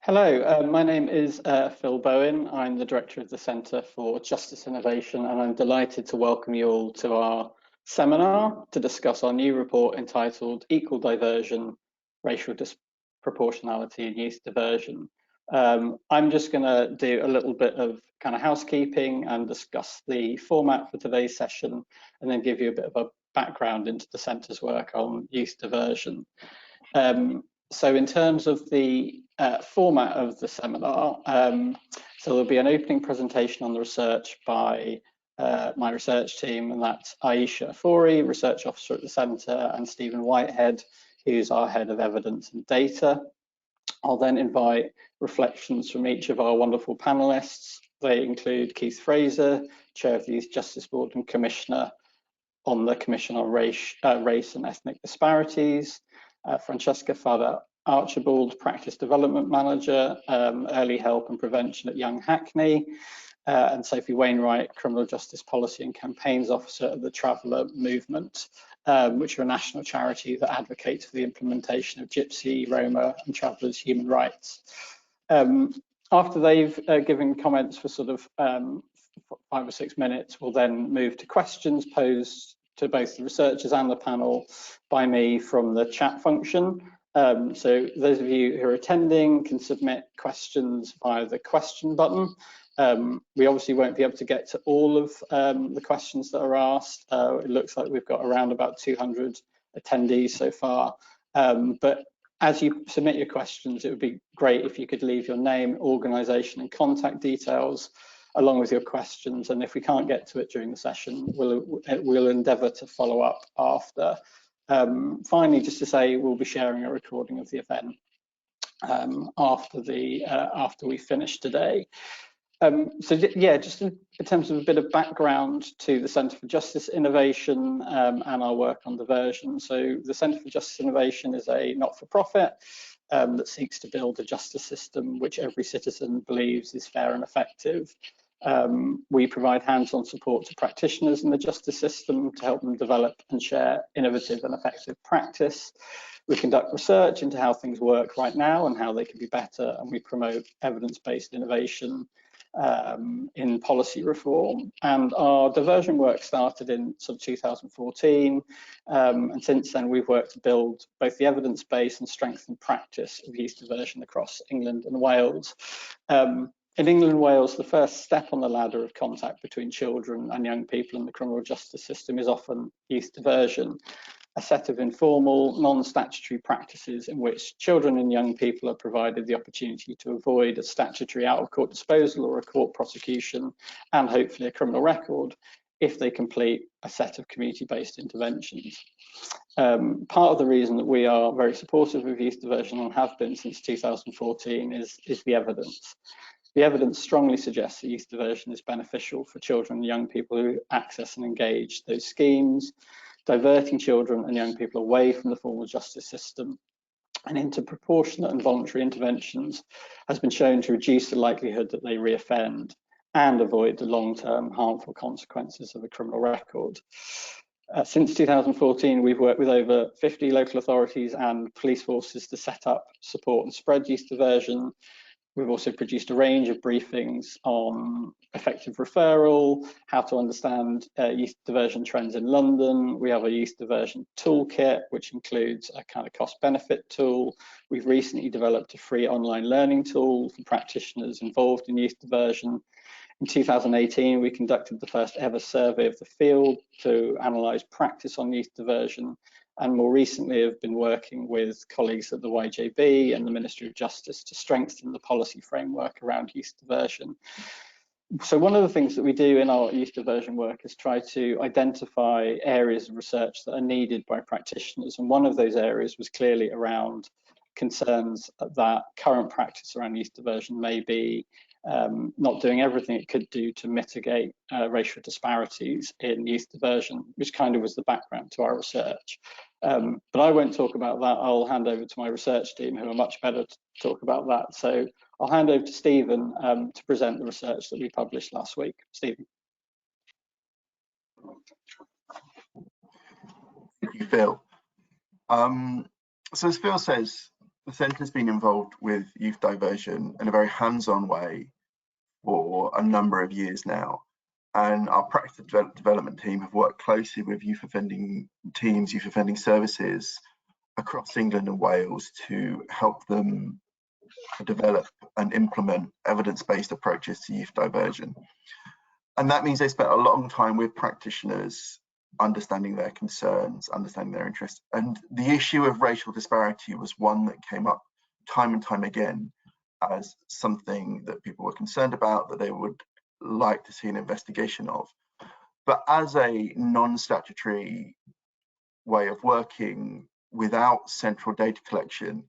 Hello, my name is Phil Bowen. I'm the Director of the Centre for Justice Innovation, and I'm delighted to welcome you all to our seminar to discuss our new report entitled Equal Diversion, Racial Disproportionality and Youth Diversion. I'm just going to do a little bit of kind of housekeeping and discuss the format for today's session, and then give you a bit of a background into the Centre's work on youth diversion. So in terms of the format of the seminar, so there'll be an opening presentation on the research by my research team, and that's Aisha Afori, Research Officer at the Centre, and Stephen Whitehead, who's our Head of Evidence and Data. I'll then invite reflections from each of our wonderful panellists. They include Keith Fraser, Chair of the Youth Justice Board and Commissioner on the Commission on Race and Ethnic Disparities, Francesca Fada-Archibald, Practice Development Manager, Early Help and Prevention at Young Hackney, and Sophie Wainwright, Criminal Justice Policy and Campaigns Officer of the Traveller Movement, which are a national charity that advocates for the implementation of Gypsy, Roma and Travellers' human rights. After they've given comments for sort of 5 or 6 minutes, we'll then move to questions posed to both the researchers and the panel by me from the chat function. So those of you who are attending can submit questions via the question button. We obviously won't be able to get to all of the questions that are asked. It looks like we've got around about 200 attendees so far. But as you submit your questions, it would be great if you could leave your name, organisation and contact details along with your questions, and if we can't get to it during the session, we'll endeavour to follow up after. Finally, just to say, we'll be sharing a recording of the event after we finish today. So yeah, just in terms of a bit of background to the Centre for Justice Innovation and our work on diversion. So the Centre for Justice Innovation is a not-for-profit that seeks to build a justice system which every citizen believes is fair and effective. We provide hands-on support to practitioners in the justice system to help them develop and share innovative and effective practice. We conduct research into how things work right now and how they can be better, and we promote evidence-based innovation in policy reform. And our diversion work started in sort of 2014, and since then we've worked to build both the evidence base and strengthen practice of youth diversion across England and Wales. In England and Wales, the first step on the ladder of contact between children and young people in the criminal justice system is often youth diversion, a set of informal, non-statutory practices in which children and young people are provided the opportunity to avoid a statutory out-of-court disposal or a court prosecution, and hopefully a criminal record, if they complete a set of community-based interventions. Part of the reason that we are very supportive of youth diversion and have been since 2014 is the evidence. The evidence strongly suggests that youth diversion is beneficial for children and young people who access and engage those schemes, diverting children and young people away from the formal justice system and into proportionate and voluntary interventions has been shown to reduce the likelihood that they reoffend and avoid the long-term harmful consequences of a criminal record. Since 2014, we've worked with over 50 local authorities and police forces to set up, support and spread youth diversion. We've also produced a range of briefings on effective referral, how to understand youth diversion trends in London. We have a youth diversion toolkit, which includes a kind of cost-benefit tool. We've recently developed a free online learning tool for practitioners involved in youth diversion. In 2018, we conducted the first ever survey of the field to analyse practice on youth diversion, and more recently have been working with colleagues at the YJB and the Ministry of Justice to strengthen the policy framework around youth diversion. So one of the things that we do in our youth diversion work is try to identify areas of research that are needed by practitioners, and one of those areas was clearly around concerns that current practice around youth diversion may be not doing everything it could do to mitigate racial disparities in youth diversion, which kind of was the background to our research. But I won't talk about that. I'll hand over to my research team, who are much better to talk about that. So I'll hand over to Stephen to present the research that we published last week. Stephen. Thank you, Phil. So as Phil says, the centre's been involved with youth diversion in a very hands-on way for a number of years now. And our practice development team have worked closely with youth offending teams, youth offending services across England and Wales to help them develop and implement evidence-based approaches to youth diversion. And that means they spent a long time with practitioners, understanding their concerns, understanding their interests. And the issue of racial disparity was one that came up time and time again as something that people were concerned about, that they would like to see an investigation of. But as a non-statutory way of working without central data collection,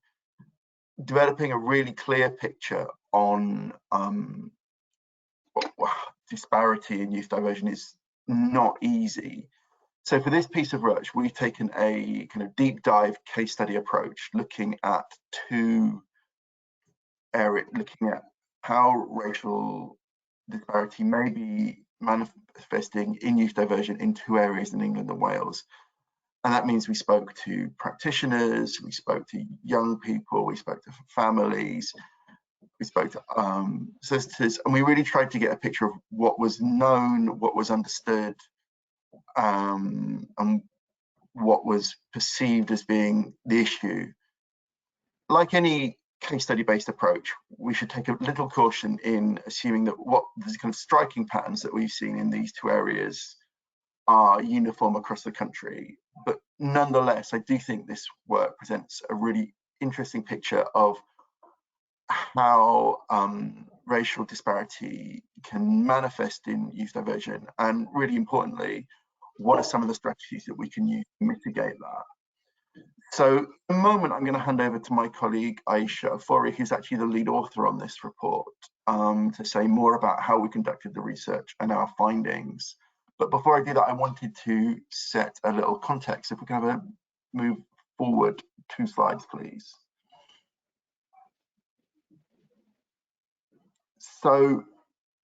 developing a really clear picture on disparity in youth diversion is not easy. So for this piece of research, we've taken a kind of deep dive case study approach, looking at two areas, looking at how racial disparity may be manifesting in youth diversion in two areas in England and Wales. And that means we spoke to practitioners, we spoke to young people, we spoke to families, we spoke to solicitors, and we really tried to get a picture of what was known, what was understood, and what was perceived as being the issue. Like any case study based approach, we should take a little caution in assuming that what the kind of striking patterns that we've seen in these two areas are uniform across the country. But nonetheless, I do think this work presents a really interesting picture of how racial disparity can manifest in youth diversion, and really importantly, what are some of the strategies that we can use to mitigate that. So in a moment, I'm going to hand over to my colleague Aisha Afori, who's actually the lead author on this report, to say more about how we conducted the research and our findings. But before I do that, I wanted to set a little context. If we can have a move forward 2 slides, please. So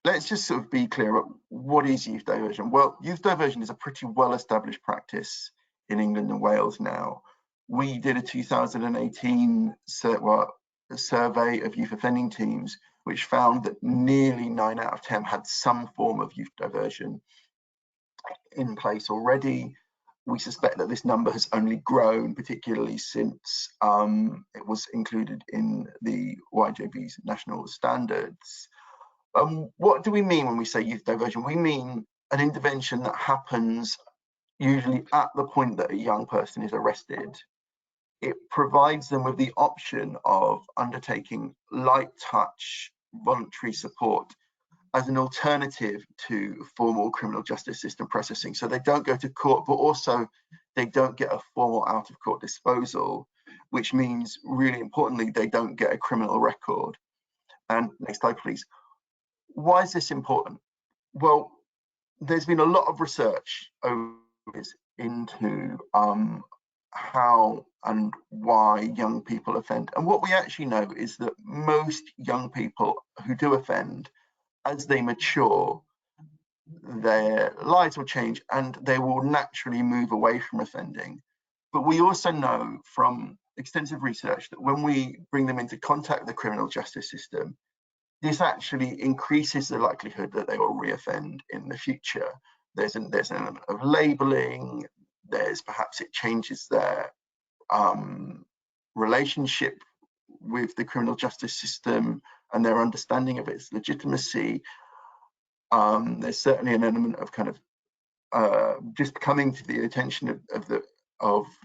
let's just sort of be clear, what is youth diversion? Well, youth diversion is a pretty well-established practice in England and Wales now. We did a 2018 survey of youth offending teams, which found that nearly 9 out of 10 had some form of youth diversion in place already. We suspect that this number has only grown, particularly since it was included in the YJB's national standards. What do we mean when we say youth diversion? We mean an intervention that happens usually at the point that a young person is arrested. It provides them with the option of undertaking light touch voluntary support as an alternative to formal criminal justice system processing. So they don't go to court, but also they don't get a formal out of court disposal, which means, really importantly, they don't get a criminal record. And next slide, please. Why is this important? Well, there's been a lot of research into how and why young people offend. And what we actually know is that most young people who do offend, as they mature, their lives will change and they will naturally move away from offending. But we also know from extensive research that when we bring them into contact with the criminal justice system, this actually increases the likelihood that they will reoffend in the future. There's an element of labeling, there's perhaps it changes their relationship with the criminal justice system and their understanding of its legitimacy. There's certainly an element of kind of just coming to the attention of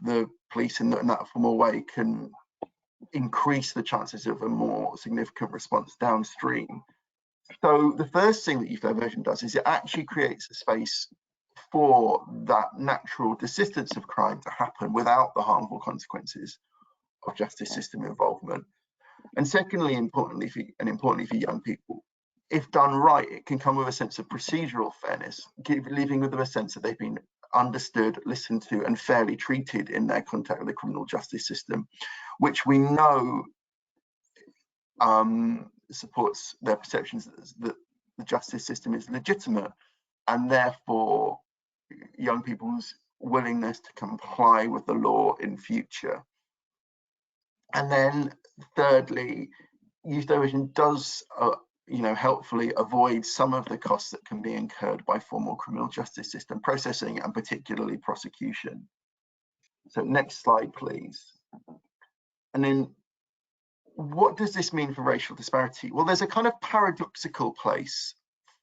the police in that formal way can increase the chances of a more significant response downstream. So the first thing that youth diversion does is it actually creates a space for that natural desistance of crime to happen without the harmful consequences of justice system involvement. And secondly, importantly for young people, if done right, it can come with a sense of procedural fairness, leaving with them a sense that they've been understood, listened to, and fairly treated in their contact with the criminal justice system, which we know supports their perceptions that the justice system is legitimate, and therefore young people's willingness to comply with the law in future. And then thirdly, youth diversion does helpfully avoid some of the costs that can be incurred by formal criminal justice system processing, and particularly prosecution. So next slide, please. And then what does this mean for racial disparity? Well, there's a kind of paradoxical place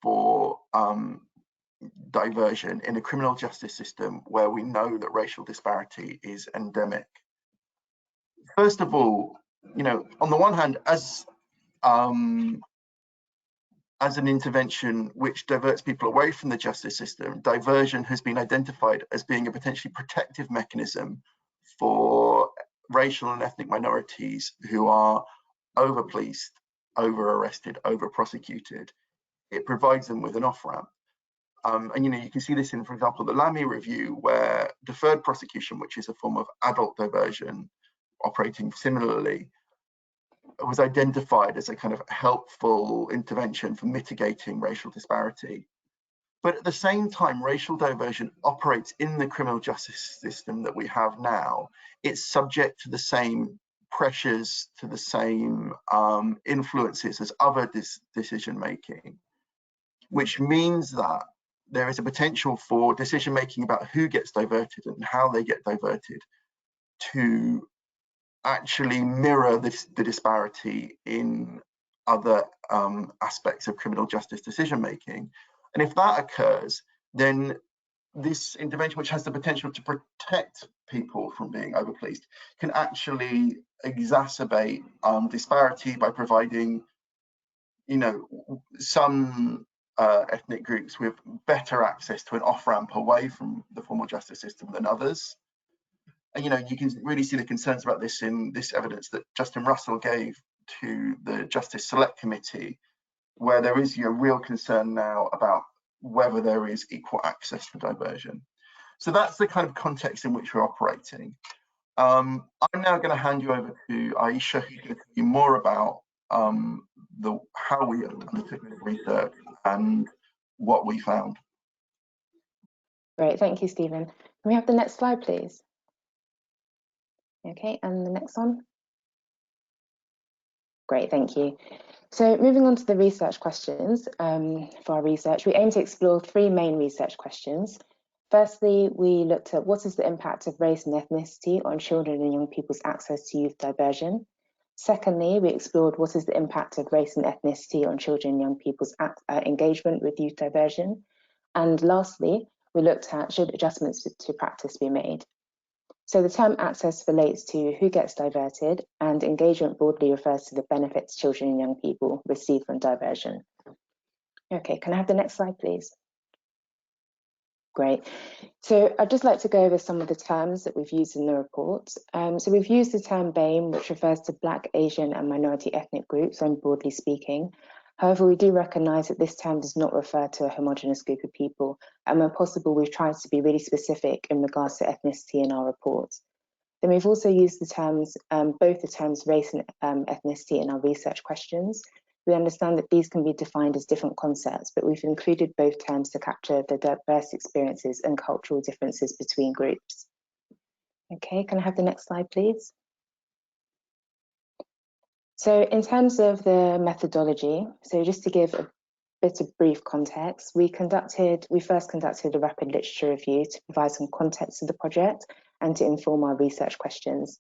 for diversion in a criminal justice system where we know that racial disparity is endemic. First of all, on the one hand, as an intervention which diverts people away from the justice system, diversion has been identified as being a potentially protective mechanism for racial and ethnic minorities who are over-policed, over-arrested, over-prosecuted. It provides them with an off-ramp. And you can see this in, for example, the Lamy review, where deferred prosecution, which is a form of adult diversion operating similarly, was identified as a kind of helpful intervention for mitigating racial disparity. But at the same time, racial diversion operates in the criminal justice system that we have now. It's subject to the same pressures, to the same influences as other decision making, which means that there is a potential for decision making about who gets diverted and how they get diverted to actually mirror the disparity in other aspects of criminal justice decision making. And if that occurs, then this intervention, which has the potential to protect people from being overpoliced, can actually exacerbate disparity by providing, some ethnic groups with better access to an off-ramp away from the formal justice system than others. And you can really see the concerns about this in this evidence that Justin Russell gave to the Justice Select Committee, where there is real concern now about whether there is equal access for diversion. So that's the kind of context in which we're operating. I'm now going to hand you over to Aisha, who's going to tell you more about how we undertook this research and what we found. Great, thank you, Stephen. Can we have the next slide, please? Okay, and the next one. Great, thank you. So moving on to the research questions for our research, we aim to explore three main research questions. Firstly, we looked at what is the impact of race and ethnicity on children and young people's access to youth diversion. Secondly, we explored what is the impact of race and ethnicity on children and young people's engagement with youth diversion. And lastly, we looked at should adjustments to practice be made. So the term access relates to who gets diverted, and engagement broadly refers to the benefits children and young people receive from diversion. Okay, can I have the next slide, please? Great. So I'd just like to go over some of the terms that we've used in the report. So we've used the term BAME, which refers to Black, Asian and minority ethnic groups, and broadly speaking. However, we do recognise that this term does not refer to a homogenous group of people, and where possible, we've tried to be really specific in regards to ethnicity in our report. Then we've also used the terms, both the terms race and ethnicity in our research questions. We understand that these can be defined as different concepts, but we've included both terms to capture the diverse experiences and cultural differences between groups. Okay, can I have the next slide, please? So in terms of the methodology, so just to give a bit of brief context, we first conducted a rapid literature review to provide some context to the project and to inform our research questions.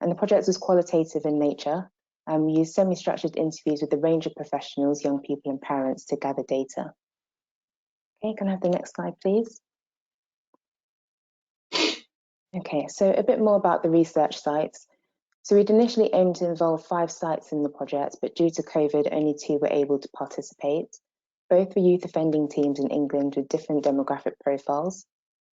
And the project was qualitative in nature. We used semi-structured interviews with a range of professionals, young people and parents to gather data. Okay, can I have the next slide, please? Okay, so a bit more about the research sites. So we'd initially aimed to involve 5 sites in the project, but due to COVID, only 2 were able to participate. Both were youth offending teams in England with different demographic profiles.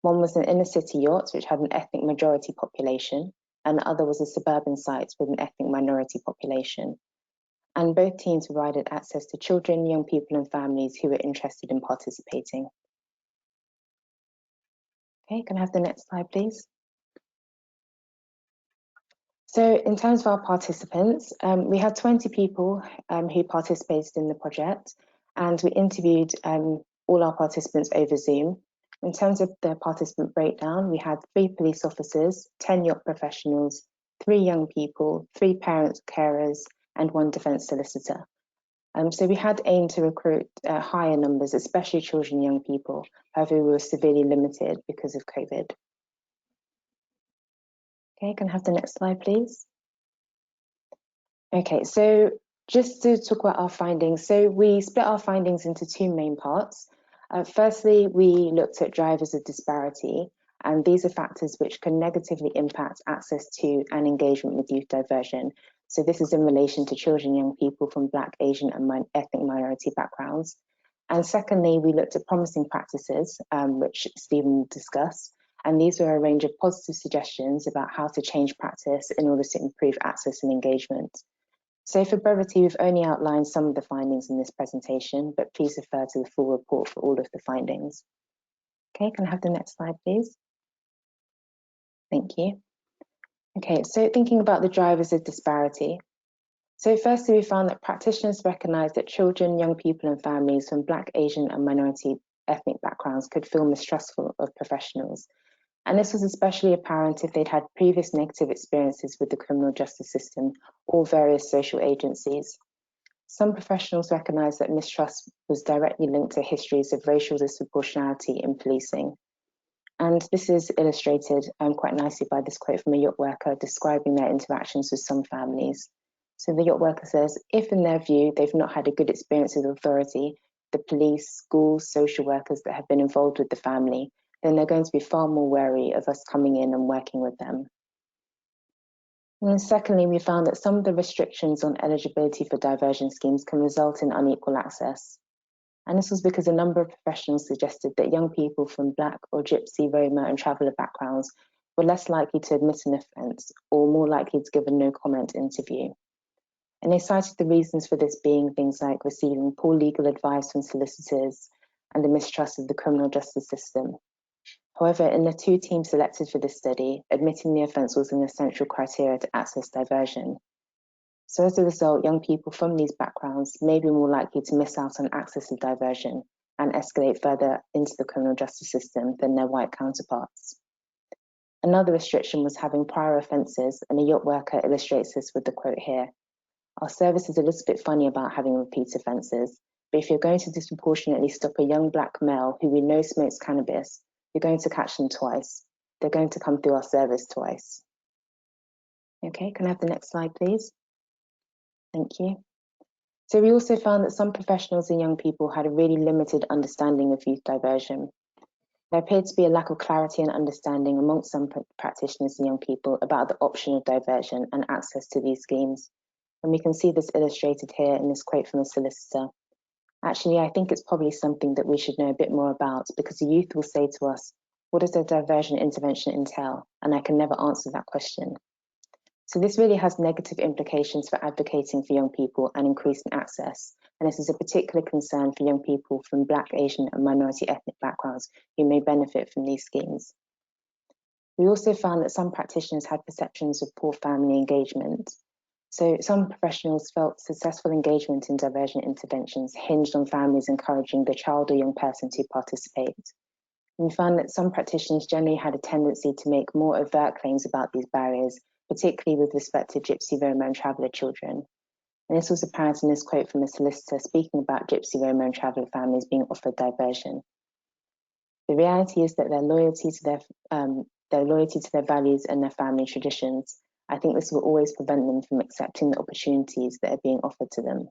One was an inner city yacht, which had an ethnic majority population, and the other was a suburban site with an ethnic minority population. And both teams provided access to children, young people and families who were interested in participating. Okay, can I have the next slide, please? So in terms of our participants, we had 20 people who participated in the project, and we interviewed all our participants over Zoom. In terms of the participant breakdown, we had 3 police officers, 10 yacht professionals, 3 young people, 3 parents, carers, and 1 defence solicitor. So we had aimed to recruit higher numbers, especially children and young people. However, we were severely limited because of COVID. Okay, can I have the next slide, please? Okay, so just to talk about our findings. So we split our findings into 2 main parts. Firstly, we looked at drivers of disparity, and these are factors which can negatively impact access to and engagement with youth diversion. So this is in relation to children and young people from Black, Asian, and ethnic minority backgrounds. And secondly, we looked at promising practices, which Stephen will discuss. And these were a range of positive suggestions about how to change practice in order to improve access and engagement. So for brevity, we've only outlined some of the findings in this presentation, but please refer to the full report for all of the findings. Okay, can I have the next slide, please? Thank you. Okay, so thinking about the drivers of disparity. So firstly, we found that practitioners recognise that children, young people and families from Black, Asian and minority ethnic backgrounds could feel mistrustful of professionals. And this was especially apparent if they'd had previous negative experiences with the criminal justice system or various social agencies. Some professionals recognised that mistrust was directly linked to histories of racial disproportionality in policing. And this is illustrated quite nicely by this quote from a yacht worker describing their interactions with some families. So the yacht worker says, if in their view they've not had a good experience with authority, the police, schools, social workers that have been involved with the family, then they're going to be far more wary of us coming in and working with them. And then secondly, we found that some of the restrictions on eligibility for diversion schemes can result in unequal access. And this was because a number of professionals suggested that young people from Black or Gypsy, Roma and traveller backgrounds were less likely to admit an offence or more likely to give a no comment interview. And they cited the reasons for this being things like receiving poor legal advice from solicitors and the mistrust of the criminal justice system. However, in the 2 teams selected for this study, admitting the offence was an essential criteria to access diversion. So as a result, young people from these backgrounds may be more likely to miss out on access to diversion and escalate further into the criminal justice system than their white counterparts. Another restriction was having prior offences, and a yacht worker illustrates this with the quote here. Our service is a little bit funny about having repeat offences, but if you're going to disproportionately stop a young Black male who we know smokes cannabis, you're going to catch them twice. They're going to come through our service twice. Okay, can I have the next slide, please? Thank you. So we also found that some professionals and young people had a really limited understanding of youth diversion. There appeared to be a lack of clarity and understanding amongst some practitioners and young people about the option of diversion and access to these schemes. And we can see this illustrated here in this quote from a solicitor. Actually, I think it's probably something that we should know a bit more about, because the youth will say to us, what does a diversion intervention entail? And I can never answer that question. So this really has negative implications for advocating for young people and increasing access. And this is a particular concern for young people from Black, Asian and minority ethnic backgrounds who may benefit from these schemes. We also found that some practitioners had perceptions of poor family engagement. So some professionals felt successful engagement in diversion interventions hinged on families encouraging the child or young person to participate. And we found that some practitioners generally had a tendency to make more overt claims about these barriers, particularly with respect to Gypsy, Roma and traveller children. And this was apparent in this quote from a solicitor speaking about Gypsy, Roma and traveller families being offered diversion. The reality is that their loyalty to their values and their family traditions, I think this will always prevent them from accepting the opportunities that are being offered to them.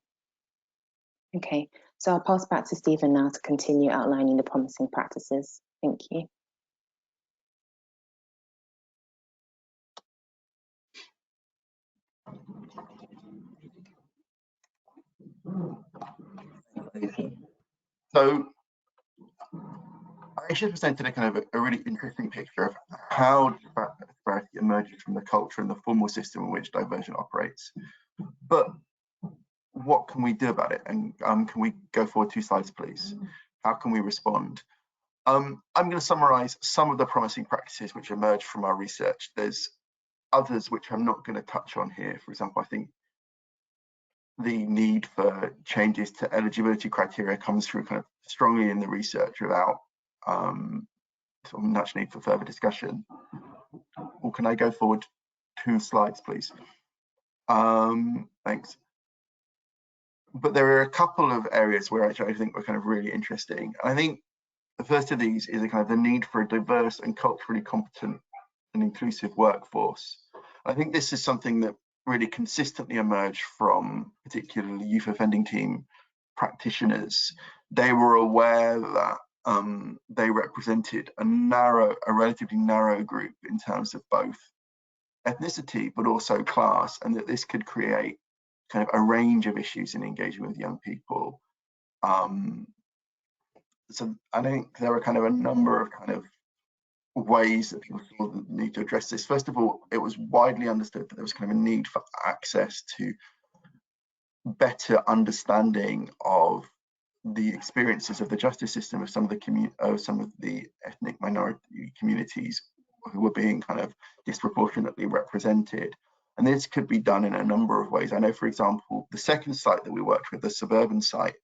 Okay, so I'll pass back to Stephen now to continue outlining the promising practices. Thank you. So I actually presented a kind of a really interesting picture of how disparity emerges from the culture and the formal system in which diversion operates. But what can we do about it? And can we go forward 2 slides, please? How can we respond? I'm going to summarize some of the promising practices which emerged from our research. There's others which I'm not going to touch on here. For example, I think the need for changes to eligibility criteria comes through kind of strongly in the research without sort of much need for further discussion. Or can I go forward 2 slides, please. Thanks. But there are a couple of areas where I think were kind of really interesting. I think the first of these is a kind of the need for a diverse and culturally competent and inclusive workforce. I think this is something that really consistently emerged from particularly youth offending team practitioners. They were aware that they represented a relatively narrow group in terms of both ethnicity but also class, and that this could create kind of a range of issues in engaging with young people. So I think there are kind of a number of kind of ways that people saw the need to address this. First of all, it was widely understood that there was kind of a need for access to better understanding of the experiences of the justice system of some of the ethnic minority communities who were being kind of disproportionately represented. And this could be done in a number of ways. I know, for example, the second site that we worked with, the suburban site,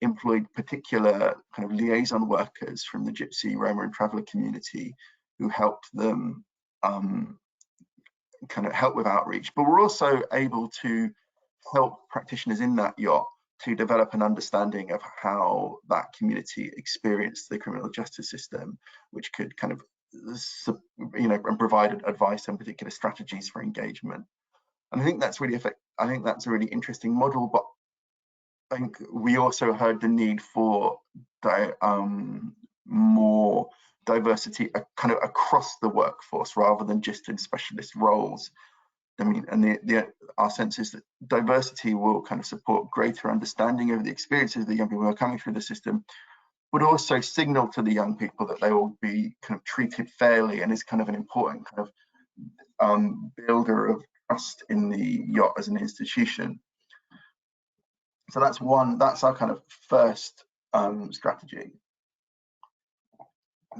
employed particular kind of liaison workers from the Gypsy, Roma and Traveller community who helped them kind of help with outreach. But we're also able to help practitioners in that yacht to develop an understanding of how that community experienced the criminal justice system, which could kind of, and provide advice on particular strategies for engagement. And I think that's really I think that's a really interesting model, but I think we also heard the need for more diversity kind of across the workforce rather than just in specialist roles. I mean, and our sense is that diversity will kind of support greater understanding of the experiences of the young people who are coming through the system, but also signal to the young people that they will be kind of treated fairly, and is kind of an important kind of builder of trust in the yacht as an institution. So that's our kind of first strategy.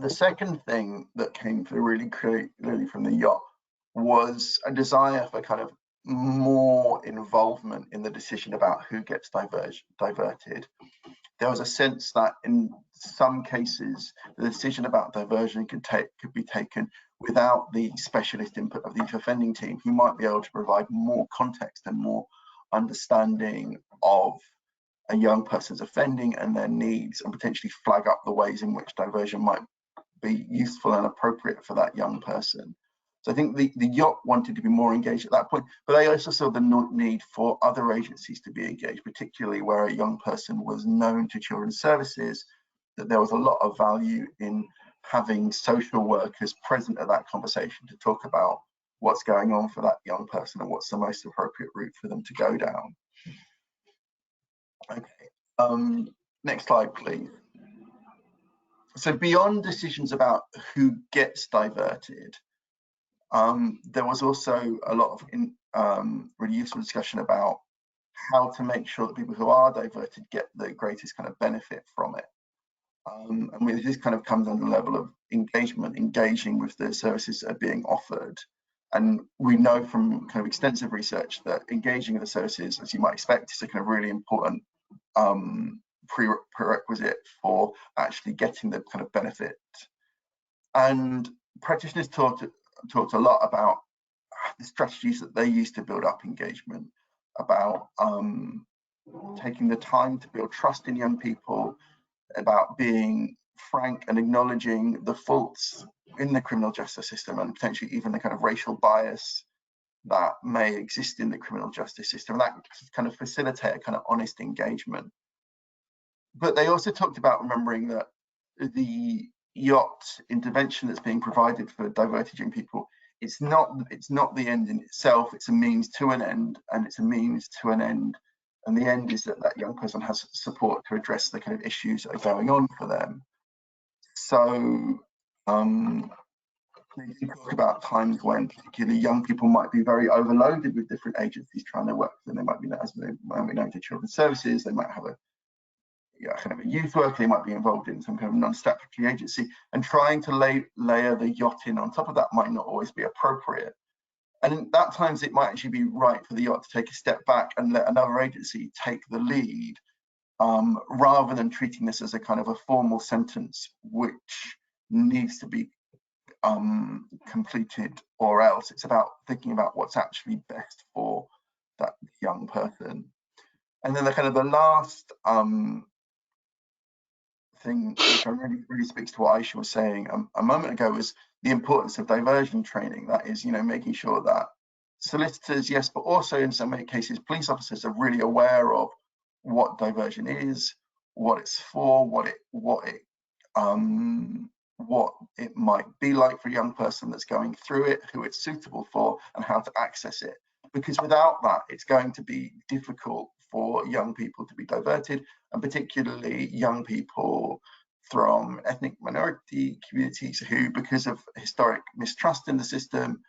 The second thing that came through really clearly from the yacht was a desire for kind of more involvement in the decision about who gets diverted. There was a sense that in some cases, the decision about diversion could be taken without the specialist input of the youth offending team, who might be able to provide more context and more understanding of a young person's offending and their needs, and potentially flag up the ways in which diversion might be useful and appropriate for that young person. So I think the yacht wanted to be more engaged at that point, but they also saw the need for other agencies to be engaged, particularly where a young person was known to children's services, that there was a lot of value in having social workers present at that conversation to talk about what's going on for that young person and what's the most appropriate route for them to go down. Okay, next slide, please. So beyond decisions about who gets diverted, there was also a lot of really useful discussion about how to make sure that people who are diverted get the greatest kind of benefit from it. And this kind of comes on the level of engaging with the services that are being offered. And we know from kind of extensive research that engaging with the services, as you might expect, is a kind of really important prerequisite for actually getting the kind of benefit. And practitioners talked a lot about the strategies that they use to build up engagement, about taking the time to build trust in young people, about being frank and acknowledging the faults in the criminal justice system, and potentially even the kind of racial bias that may exist in the criminal justice system. And that kind of facilitate a kind of honest engagement. But they also talked about remembering that the yacht intervention that's being provided for diverted young people, it's not the end in itself, it's a means to an end, and it's a means to an end. And the end is that that young person has support to address the kind of issues that are going on for them. So they talk about times when particularly young people might be very overloaded with different agencies trying to work with them. They might be known to children's services, they might have a kind of a youth worker, they might be involved in some kind of non-statutory agency, and trying to layer the yacht in on top of that might not always be appropriate. And at times it might actually be right for the yacht to take a step back and let another agency take the lead, rather than treating this as a kind of a formal sentence which needs to be completed or else. It's about thinking about what's actually best for that young person. And then the last thing, which really speaks to what Aisha was saying a moment ago, was the importance of diversion training. That is, making sure that solicitors, yes, but also in so many cases, police officers are really aware of what diversion is, what it's for, what it might be like for a young person that's going through it, who it's suitable for, and how to access it. Because without that, it's going to be difficult for young people to be diverted, and particularly young people from ethnic minority communities who, because of historic mistrust in the system,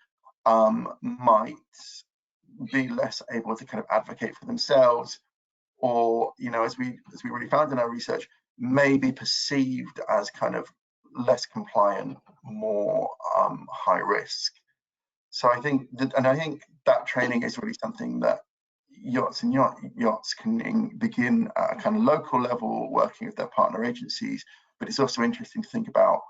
might be less able to kind of advocate for themselves, or, as we really found in our research, may be perceived as kind of less compliant, more high risk. So I think that training is really something that yachts can begin at a kind of local level, working with their partner agencies. But it's also interesting to think about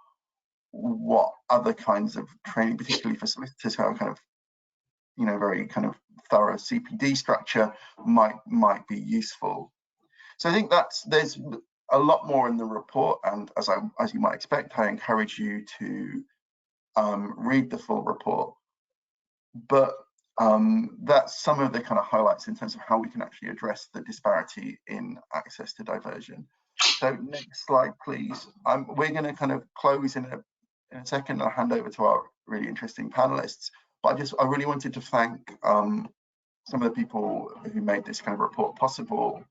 what other kinds of training, particularly for solicitors who have kind of, very kind of thorough CPD structure, might be useful. So I think there's a lot more in the report, and as you might expect, I encourage you to read the full report. But that's some of the kind of highlights in terms of how we can actually address the disparity in access to diversion. So next slide, please. We're going to kind of close in a second. I'll hand over to our really interesting panelists. But I really wanted to thank some of the people who made this kind of report possible.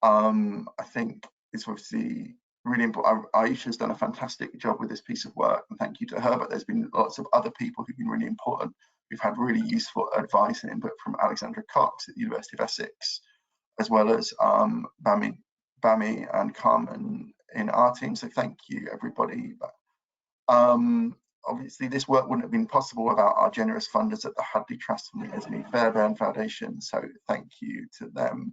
I think it's obviously really important. Aisha's done a fantastic job with this piece of work, and thank you to her. But there's been lots of other people who've been really important. We've had really useful advice and input from Alexandra Cox at the University of Essex, as well as Bami and Carmen in our team. So thank you, everybody. Obviously, this work wouldn't have been possible without our generous funders at the Hadley Trust and the Esme Fairbairn Foundation. So thank you to them.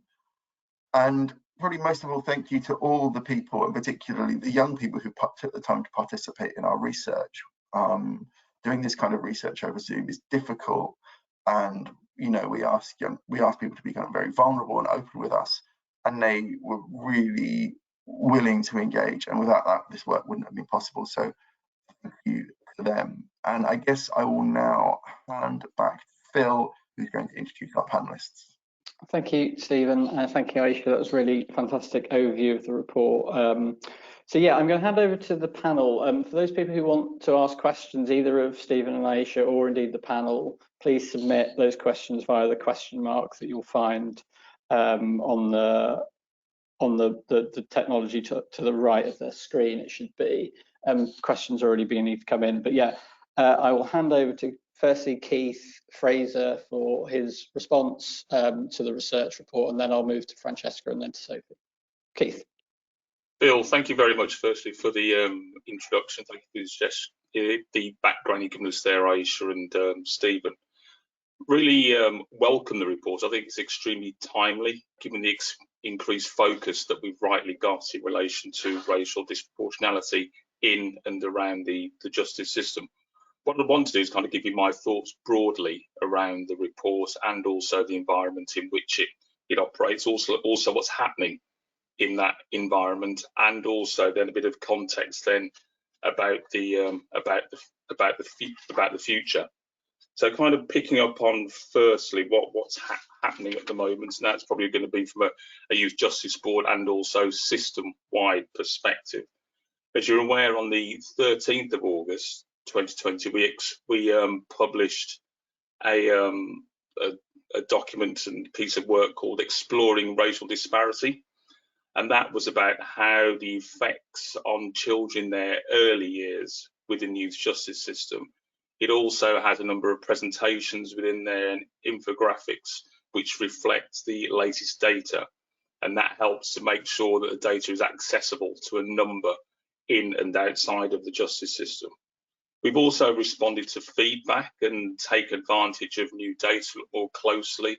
And probably most of all, thank you to all the people, and particularly the young people who took the time to participate in our research. Doing this kind of research over Zoom is difficult, and we ask people to be kind of very vulnerable and open with us, and they were really willing to engage. And without that, this work wouldn't have been possible. So thank you to them. And I guess I will now hand back to Phil, who's going to introduce our panelists. Thank you, Stephen. Thank you, Aisha. That was really fantastic overview of the report. So yeah, I'm going to hand over to the panel. For those people who want to ask questions, either of Stephen and Aisha, or indeed the panel, please submit those questions via the question mark that you'll find on the technology to the right of the screen. It should be. Questions already beginning to come in, but yeah, I will hand over to firstly Keith Fraser for his response to the research report, and then I'll move to Francesca and then to Sophie. Keith. Phil, thank you very much firstly for the introduction. Thank you for the background you've given us there, Aisha and Stephen. Really welcome the report. I think it's extremely timely, given the increased focus that we've rightly got in relation to racial disproportionality in and around the justice system. What I want to do is kind of give you my thoughts broadly around the report and also the environment in which it operates, also what's happening in that environment, and also then a bit of context then about the future. So kind of picking up on firstly what's happening at the moment, and that's probably going to be from a youth justice board and also system-wide perspective. As you're aware, on the 13th of August 2020, we published a document and piece of work called Exploring Racial Disparity, and that was about how the effects on children in their early years within the youth justice system. It also has a number of presentations within there and infographics which reflect the latest data, and that helps to make sure that the data is accessible to a number in and outside of the justice system. We've also responded to feedback and take advantage of new data to look more closely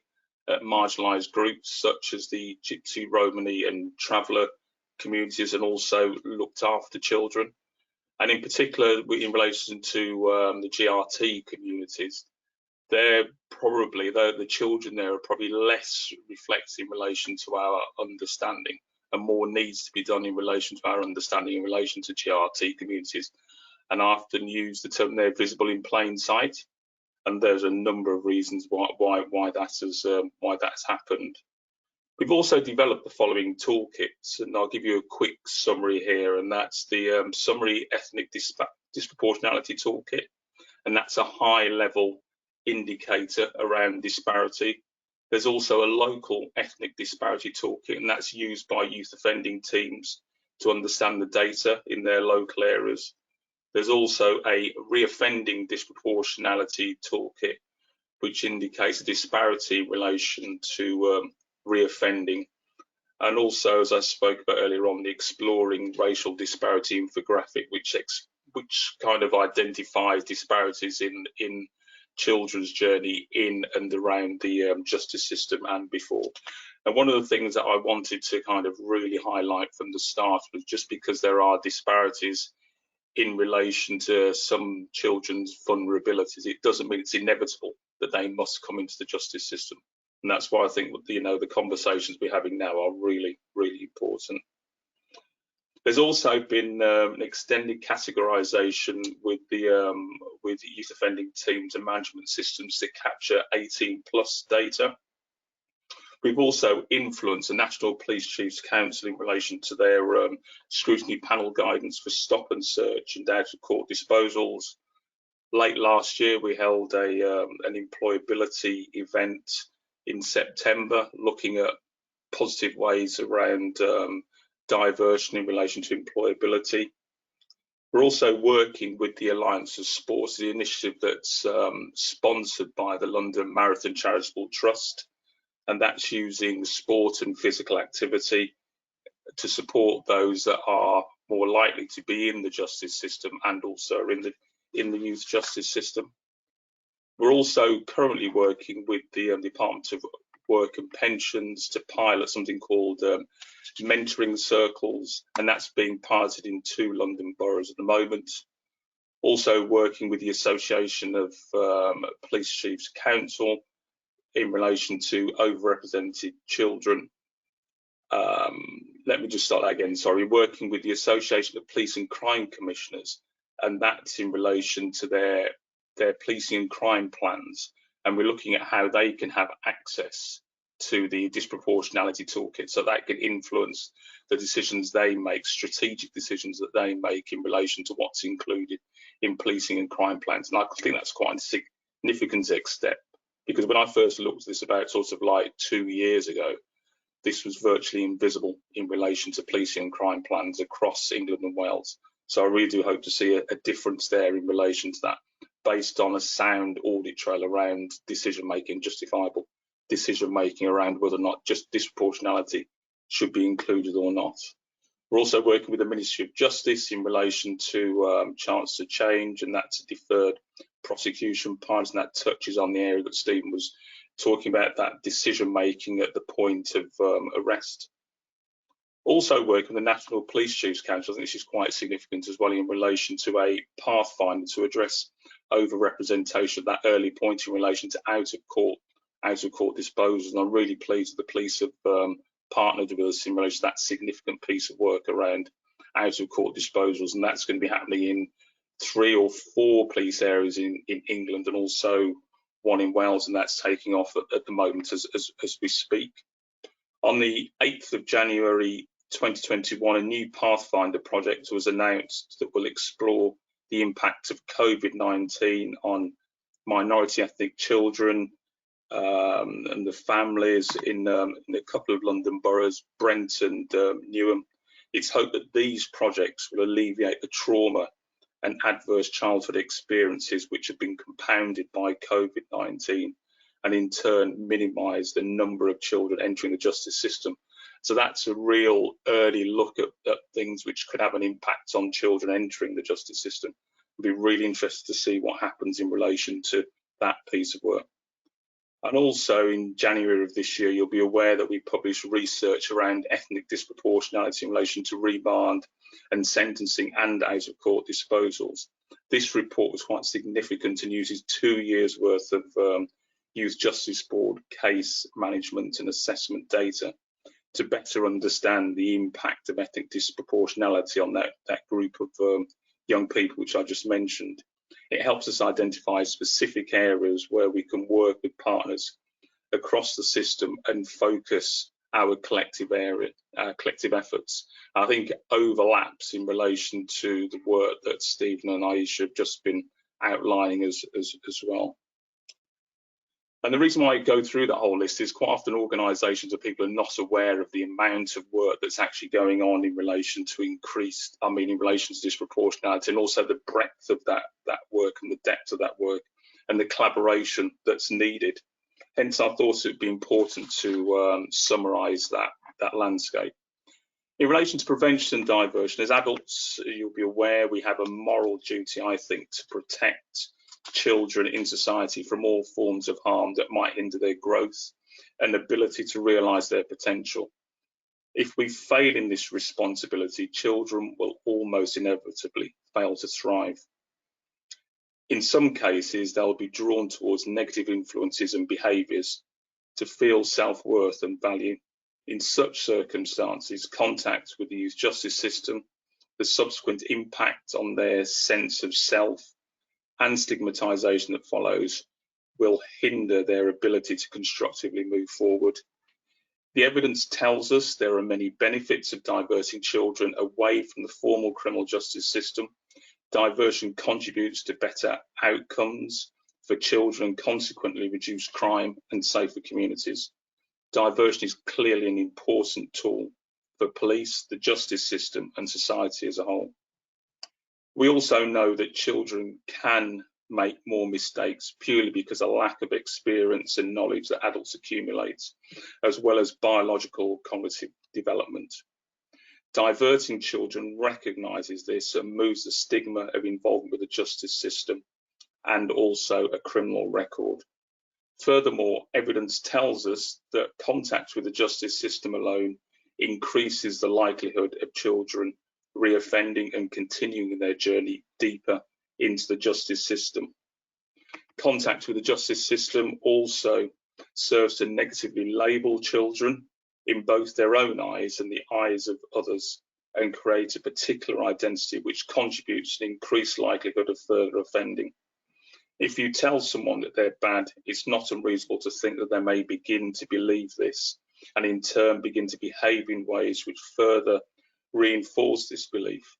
at marginalised groups such as the Gypsy, Romani and Traveller communities, and also looked after children. And in particular, in relation to the GRT communities, they're probably, the children there are probably less reflected in relation to our understanding, and more needs to be done in relation to our understanding in relation to GRT communities. And I often use the term they're visible in plain sight, and there's a number of reasons why that's happened. We've also developed the following toolkits, and I'll give you a quick summary here, and that's the Summary Ethnic Disproportionality Toolkit, and that's a high-level indicator around disparity. There's also a local ethnic disparity toolkit, and that's used by youth offending teams to understand the data in their local areas. There's also a reoffending disproportionality toolkit, which indicates a disparity in relation to reoffending. And also, as I spoke about earlier on, the Exploring Racial Disparity infographic, which kind of identifies disparities in children's journey in and around the justice system and before. And one of the things that I wanted to kind of really highlight from the start was, just because there are disparities in relation to some children's vulnerabilities, it doesn't mean it's inevitable that they must come into the justice system. And that's why I think, you know, the conversations we're having now are really, really important. There's also been an extended categorisation with the youth offending teams and management systems to capture 18+ data. We've also influenced the National Police Chiefs Council in relation to their scrutiny panel guidance for stop and search and out of court disposals. Late last year, we held an employability event in September, looking at positive ways around diversion in relation to employability. We're also working with the Alliance of Sports, the initiative that's sponsored by the London Marathon Charitable Trust, and that's using sport and physical activity to support those that are more likely to be in the justice system and also in the youth justice system. We're also currently working with the Department of Work and Pensions to pilot something called mentoring circles, and that's being piloted in 2 London boroughs at the moment. Also working with the Association of Police Chiefs Council in relation to overrepresented children. Let me just start that again, sorry. Working with the Association of Police and Crime Commissioners, and that's in relation to their policing and crime plans, and we're looking at how they can have access to the disproportionality toolkit, so that can influence the decisions they make, strategic decisions that they make in relation to what's included in policing and crime plans. And I think that's quite a significant next step, because when I first looked at this about sort of like 2 years ago, this was virtually invisible in relation to policing and crime plans across England and Wales. So I really do hope to see a difference there in relation to that, based on a sound audit trail around decision making, justifiable decision making around whether or not just disproportionality should be included or not. We're also working with the Ministry of Justice in relation to chance to change, and that's a deferred prosecution pilot, and that touches on the area that Stephen was talking about, that decision making at the point of arrest. Also working with the National Police Chiefs Council, I think this is quite significant as well, in relation to a pathfinder to address over-representation at that early point in relation to out of court disposals. And I'm really pleased that the police have partnered with us in relation to that significant piece of work around out of court disposals, and that's going to be happening in 3 or 4 police areas in England, and also 1 in Wales, and that's taking off at the moment as we speak. On the 8th of January 2021, a new Pathfinder project was announced that will explore the impact of COVID-19 on minority ethnic children and the families in a couple of London boroughs, Brent and Newham. It's hoped that these projects will alleviate the trauma and adverse childhood experiences which have been compounded by COVID-19, and in turn minimise the number of children entering the justice system. So that's a real early look at things which could have an impact on children entering the justice system. I'd be really interested to see what happens in relation to that piece of work. And also in January of this year, you'll be aware that we published research around ethnic disproportionality in relation to remand and sentencing and out of court disposals. This report was quite significant and uses 2 years worth of Youth Justice Board case management and assessment data to better understand the impact of ethnic disproportionality on that group of young people which I just mentioned. It helps us identify specific areas where we can work with partners across the system and focus our collective efforts. I think it overlaps in relation to the work that Stephen and Aisha have just been outlining as well. And the reason why I go through the whole list is quite often organisations or people are not aware of the amount of work that's actually going on in relation to in relation to disproportionality, and also the breadth of that work and the depth of that work and the collaboration that's needed. Hence, I thought it would be important to summarise that landscape. In relation to prevention and diversion, as adults, you'll be aware we have a moral duty, I think, to protect children in society from all forms of harm that might hinder their growth and ability to realise their potential. If we fail in this responsibility, children will almost inevitably fail to thrive. In some cases, they'll be drawn towards negative influences and behaviours to feel self-worth and value. In such circumstances, contact with the youth justice system, the subsequent impact on their sense of self and stigmatisation that follows will hinder their ability to constructively move forward. The evidence tells us there are many benefits of diverting children away from the formal criminal justice system. Diversion contributes to better outcomes for children and consequently reduce crime and safer communities. Diversion is clearly an important tool for police, the justice system and society as a whole. We also know that children can make more mistakes purely because of lack of experience and knowledge that adults accumulate, as well as biological cognitive development. Diverting children recognises this and moves the stigma of involvement with the justice system and also a criminal record. Furthermore, evidence tells us that contact with the justice system alone increases the likelihood of children reoffending and continuing their journey deeper into the justice system. Contact with the justice system also serves to negatively label children in both their own eyes and the eyes of others and create a particular identity which contributes to an increased likelihood of further offending. If you tell someone that they're bad, it's not unreasonable to think that they may begin to believe this and in turn begin to behave in ways which further reinforce this belief.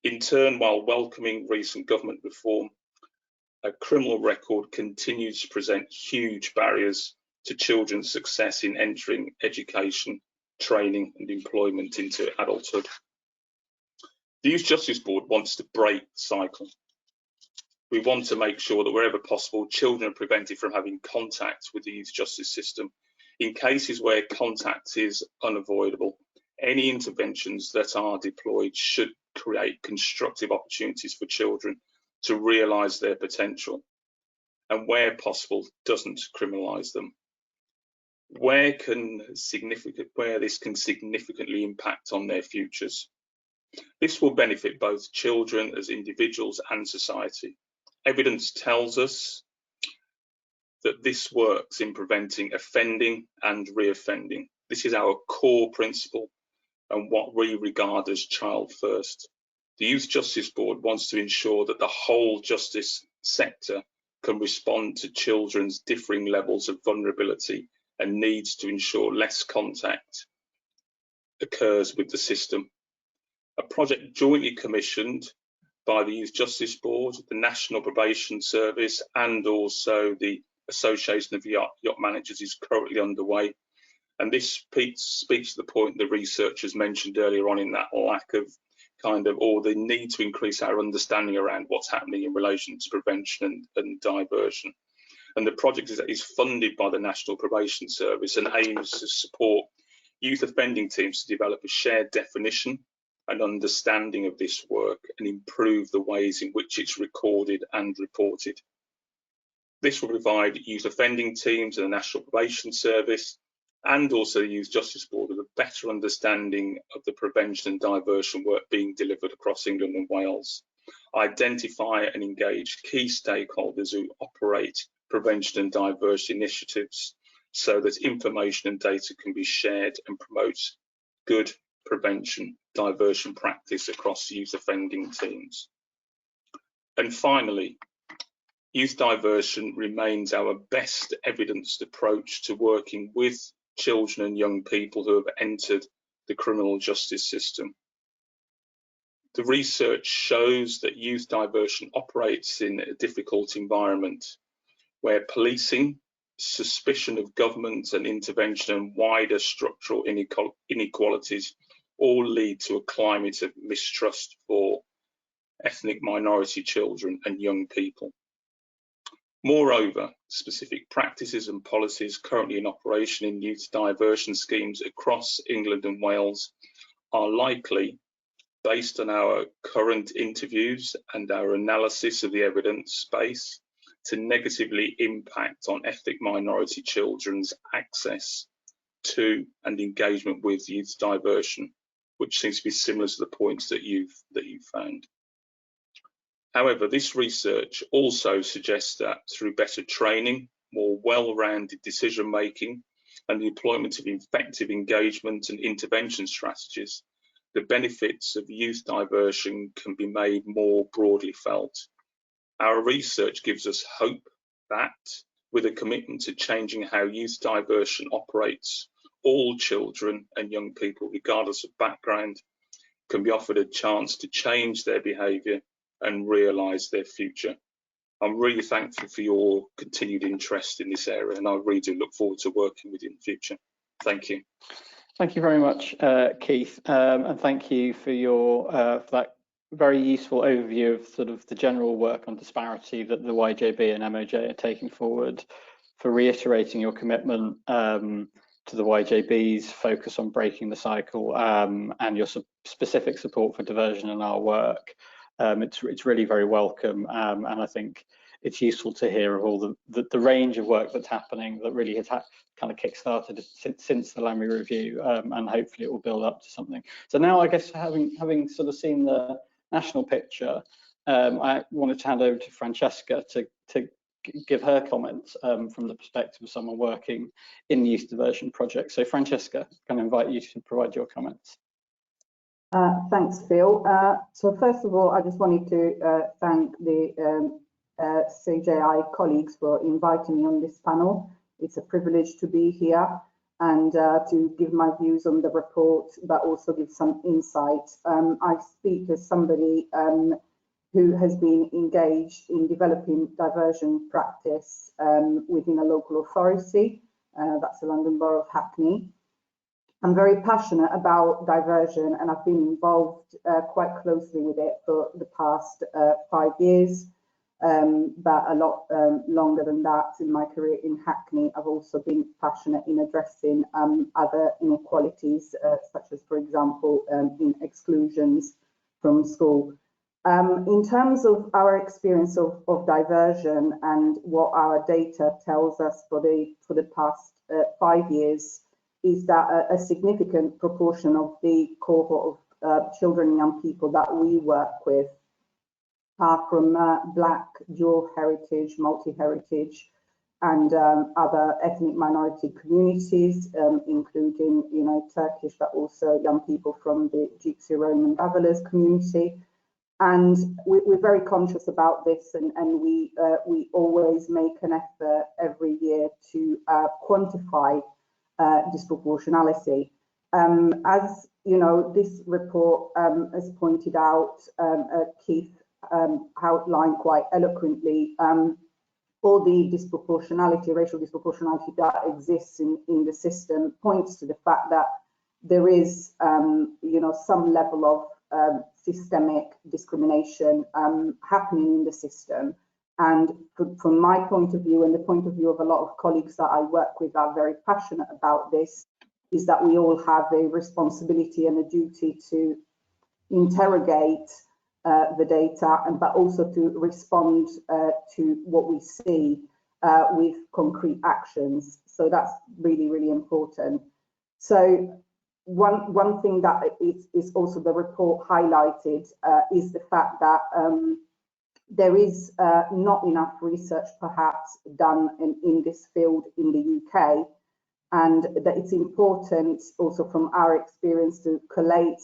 In turn, while welcoming recent government reform, a criminal record continues to present huge barriers to children's success in entering education, training and employment into adulthood. The Youth Justice Board wants to break the cycle. We want to make sure that wherever possible, children are prevented from having contact with the youth justice system. In cases where contact is unavoidable, any interventions that are deployed should create constructive opportunities for children to realise their potential, and where possible, doesn't criminalise them. Where this can significantly impact on their futures. This will benefit both children as individuals and society. Evidence tells us that this works in preventing offending and reoffending. This is our core principle and what we regard as child first. The Youth Justice Board wants to ensure that the whole justice sector can respond to children's differing levels of vulnerability and needs to ensure less contact occurs with the system. A project jointly commissioned by the Youth Justice Board, the National Probation Service and also the Association of Yacht Managers is currently underway. And this speaks to the point the researchers mentioned earlier on in that lack of or the need to increase our understanding around what's happening in relation to prevention and diversion. And the project is funded by the National Probation Service and aims to support youth offending teams to develop a shared definition and understanding of this work and improve the ways in which it's recorded and reported. This will provide youth offending teams and the National Probation Service and also the Youth Justice Board with a better understanding of the prevention and diversion work being delivered across England and Wales. Identify and engage key stakeholders who operate prevention and diversion initiatives so that information and data can be shared and promote good prevention diversion practice across youth offending teams. And finally, youth diversion remains our best evidenced approach to working with children and young people who have entered the criminal justice system. The research shows that youth diversion operates in a difficult environment where policing, suspicion of government and intervention and wider structural inequalities all lead to a climate of mistrust for ethnic minority children and young people. Moreover, specific practices and policies currently in operation in youth diversion schemes across England and Wales are likely, based on our current interviews and our analysis of the evidence base, to negatively impact on ethnic minority children's access to and engagement with youth diversion, which seems to be similar to the points that you've found. However, this research also suggests that through better training, more well-rounded decision-making, and the employment of effective engagement and intervention strategies, the benefits of youth diversion can be made more broadly felt. Our research gives us hope that, with a commitment to changing how youth diversion operates, all children and young people, regardless of background, can be offered a chance to change their behaviour and realise their future. I'm really thankful for your continued interest in this area, and I really do look forward to working with you in the future. Thank you. Thank you very much, Keith, and thank you for your for that very useful overview of sort of the general work on disparity that the YJB and MOJ are taking forward, for reiterating your commitment to the YJB's focus on breaking the cycle and your specific support for diversion in our work. It's really very welcome, and I think it's useful to hear of all the range of work that's happening that really has kind of kick-started since the Lammy review, and hopefully it will build up to something. So now, I guess, having sort of seen the national picture, I wanted to hand over to Francesca to give her comments from the perspective of someone working in youth diversion projects. So Francesca, can I invite you to provide your comments? Thanks, Phil. So first of all, I just wanted to thank the CJI colleagues for inviting me on this panel. It's a privilege to be here and to give my views on the report, but also give some insight. I speak as somebody who has been engaged in developing diversion practice within a local authority, that's the London Borough of Hackney. I'm very passionate about diversion, and I've been involved quite closely with it for the past 5 years, but a lot longer than that. In my career in Hackney, I've also been passionate in addressing other inequalities, such as, for example, in exclusions from school. In terms of our experience of diversion and what our data tells us for the past 5 years, is that a significant proportion of the cohort of children and young people that we work with are from Black, dual heritage, multi-heritage, and other ethnic minority communities, including, Turkish, but also young people from the Gypsy, Rome, and Bavalers community. And we're very conscious about this, and we always make an effort every year to quantify disproportionality. As you know, this report has pointed out, Keith outlined quite eloquently, all the disproportionality, racial disproportionality that exists in the system points to the fact that there is, some level of systemic discrimination happening in the system. And from my point of view, and the point of view of a lot of colleagues that I work with are very passionate about this, is that we all have a responsibility and a duty to interrogate the data, but also to respond to what we see with concrete actions. So that's really, really important. So one thing that is also the report highlighted is the fact that there is not enough research perhaps done in this field in the UK, and that it's important also from our experience to collate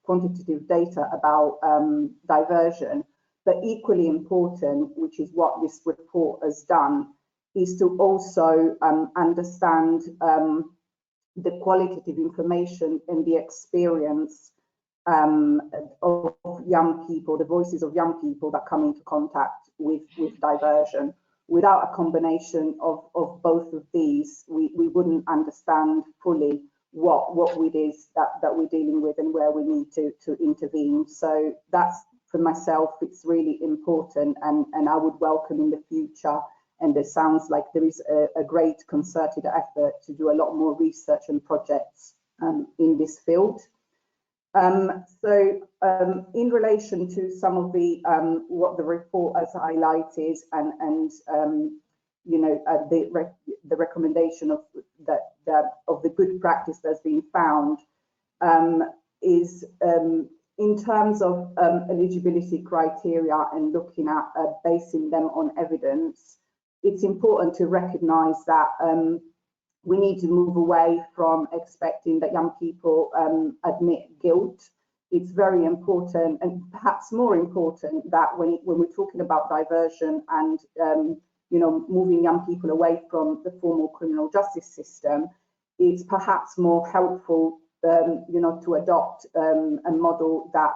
quantitative data about diversion. But equally important, which is what this report has done, is to also understand the qualitative information and the experience of young people, the voices of young people that come into contact with diversion. Without a combination of both of these, we wouldn't understand fully what it is that we're dealing with and where we need to intervene. So that's, for myself, it's really important, and I would welcome in the future, and it sounds like there is a great concerted effort to do a lot more research and projects in this field. In relation to some of the what the report has highlighted and you know, the recommendation of the good practice that's been found is in terms of eligibility criteria and looking at basing them on evidence. It's important to recognise that we need to move away from expecting that young people admit guilt. It's very important, and perhaps more important, that when we're talking about diversion and you know, moving young people away from the formal criminal justice system, it's perhaps more helpful you know, to adopt a model that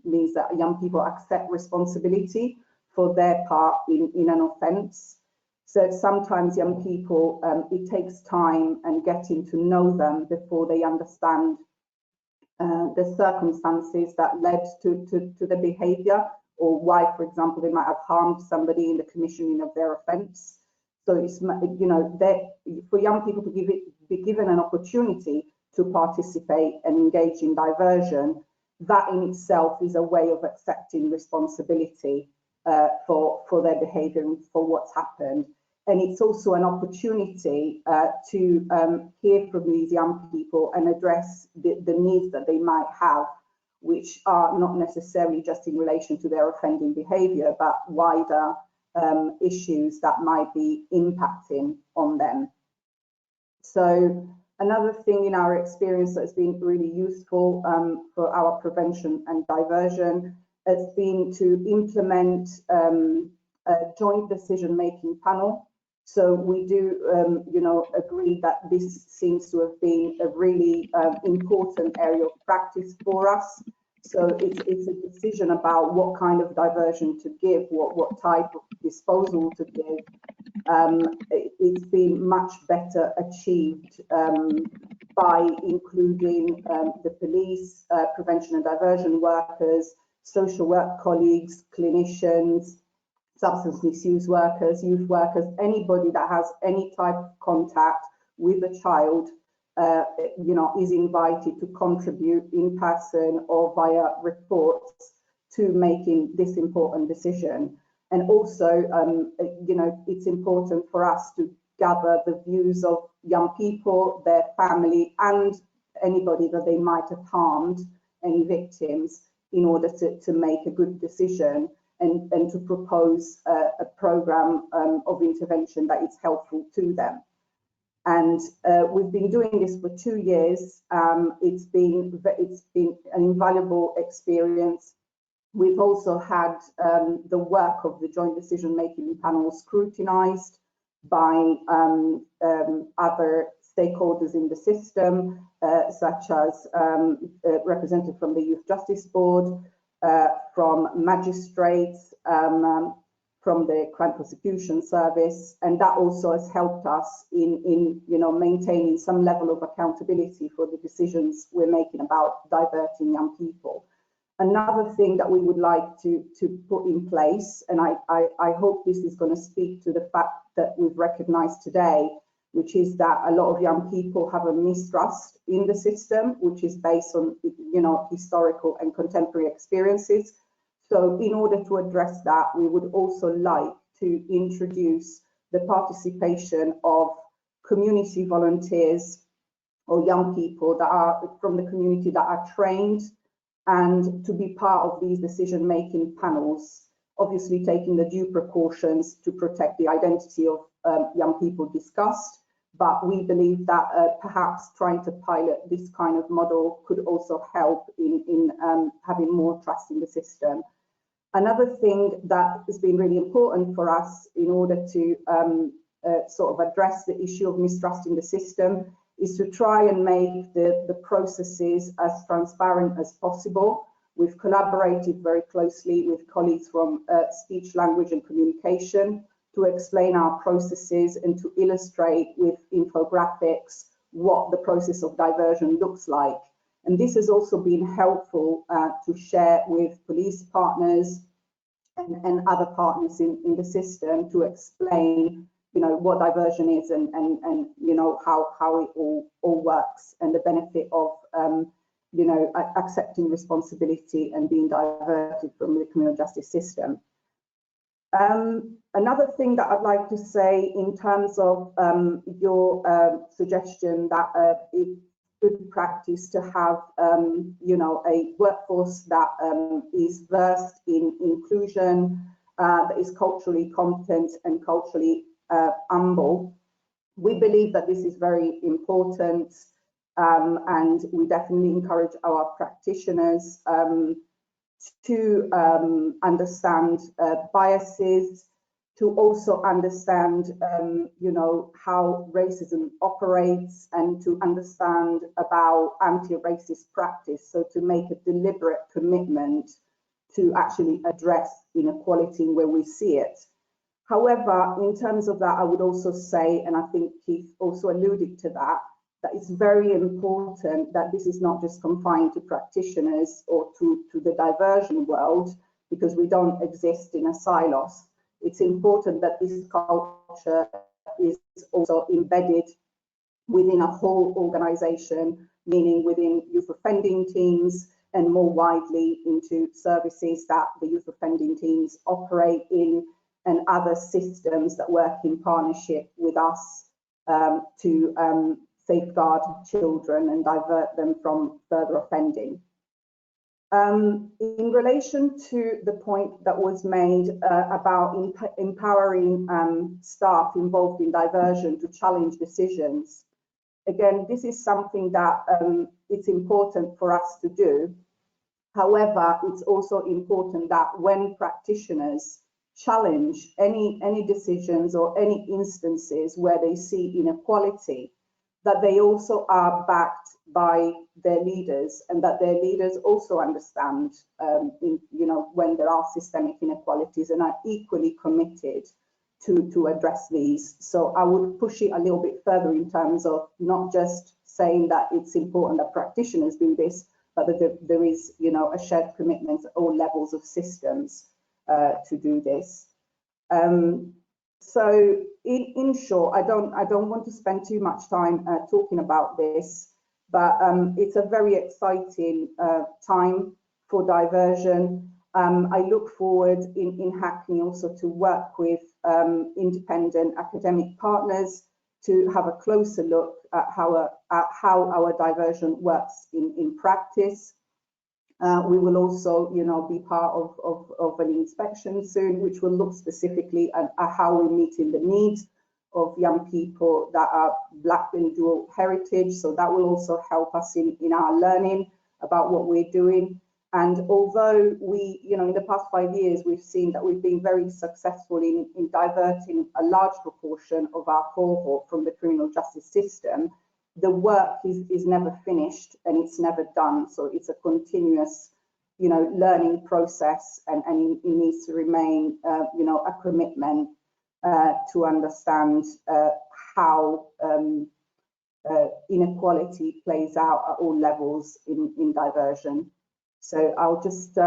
means that young people accept responsibility for their part in an offence. So sometimes young people, it takes time and getting to know them before they understand the circumstances that led to the behaviour, or why, for example, they might have harmed somebody in the commissioning of their offence. So it's, you know, for young people to be given an opportunity to participate and engage in diversion, that in itself is a way of accepting responsibility for their behaviour and for what's happened. And it's also an opportunity to hear from these young people and address the needs that they might have, which are not necessarily just in relation to their offending behaviour, but wider issues that might be impacting on them. So another thing in our experience that's been really useful for our prevention and diversion has been to implement a joint decision-making panel. So we do, you know, agree that this seems to have been a really important area of practice for us. So it's a decision about what kind of diversion to give, what type of disposal to give. It's been much better achieved by including the police, prevention and diversion workers, social work colleagues, clinicians, substance misuse workers, youth workers, anybody that has any type of contact with a child, you know, is invited to contribute in person or via reports to making this important decision. And also, you know, it's important for us to gather the views of young people, their family, and anybody that they might have harmed, any victims, in order to make a good decision and to propose a programme of intervention that is helpful to them. And we've been doing this for 2 years. It's been an invaluable experience. We've also had the work of the joint decision-making panel scrutinised by other stakeholders in the system, such as representatives from the Youth Justice Board, from magistrates, from the Crime Prosecution Service, and that also has helped us in you know, maintaining some level of accountability for the decisions we're making about diverting young people. Another thing that we would like to put in place, and I hope this is going to speak to the fact that we've recognised today, which is that a lot of young people have a mistrust in the system, which is based on, you know, historical and contemporary experiences. So in order to address that, we would also like to introduce the participation of community volunteers or young people that are from the community that are trained and to be part of these decision-making panels, obviously taking the due precautions to protect the identity of young people discussed. But we believe that perhaps trying to pilot this kind of model could also help in having more trust in the system. Another thing that has been really important for us in order to sort of address the issue of mistrust in the system is to try and make the processes as transparent as possible. We've collaborated very closely with colleagues from speech, language and communication to explain our processes and to illustrate with infographics what the process of diversion looks like. And this has also been helpful to share with police partners and other partners in the system to explain, you know, what diversion is and you know, how it all works and the benefit of, you know, accepting responsibility and being diverted from the criminal justice system. Another thing that I'd like to say in terms of your suggestion that it's good practice to have, you know, a workforce that is versed in inclusion, that is culturally competent and culturally humble. We believe that this is very important, and we definitely encourage our practitioners to understand biases, to also understand, you know, how racism operates and to understand about anti-racist practice. So to make a deliberate commitment to actually address inequality where we see it. However, in terms of that, I would also say, and I think Keith also alluded to that it's very important that this is not just confined to practitioners or to the diversion world, because we don't exist in a silos. It's important that this culture is also embedded within a whole organization, meaning within youth offending teams and more widely into services that the youth offending teams operate in and other systems that work in partnership with us to safeguard children and divert them from further offending. In relation to the point that was made about empowering staff involved in diversion to challenge decisions, again, this is something that it's important for us to do. However, it's also important that when practitioners challenge any decisions or any instances where they see inequality, that they also are backed by their leaders and that their leaders also understand, you know, when there are systemic inequalities and are equally committed to address these. So I would push it a little bit further in terms of not just saying that it's important that practitioners do this, but that there is, you know, a shared commitment at all levels of systems to do this. So in short, I don't want to spend too much time talking about this, but it's a very exciting time for diversion. I look forward in Hackney also to work with independent academic partners to have a closer look at how our diversion works in practice. We will also, you know, be part of an inspection soon, which will look specifically at how we're meeting the needs of young people that are Black and dual heritage. So that will also help us in our learning about what we're doing. And although we, you know, in the past 5 years, we've seen that we've been very successful in diverting a large proportion of our cohort from the criminal justice system, the work is never finished and it's never done. So it's a continuous, you know, learning process, and it needs to remain, you know, a commitment to understand how inequality plays out at all levels in diversion. So I'll just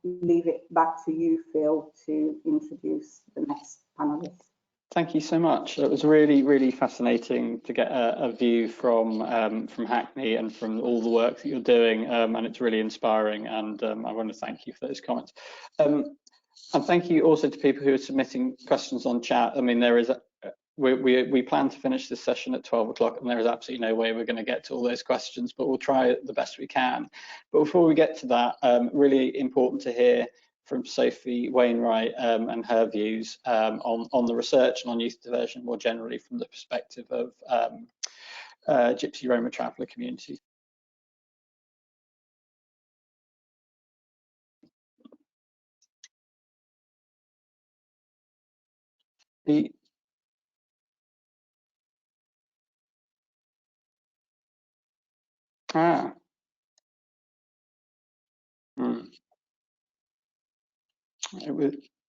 leave it back to you, Phil, to introduce the next panelist. Thank you so much. It was really, really fascinating to get a view from Hackney and from all the work that you're doing, and it's really inspiring. And I want to thank you for those comments. And thank you also to people who are submitting questions on chat. I mean, there is we plan to finish this session at 12 o'clock, and there is absolutely no way we're going to get to all those questions, but we'll try the best we can. But before we get to that, really important to hear from Sophie Wainwright and her views on the research and on youth diversion more generally from the perspective of Gypsy Roma traveller communities. The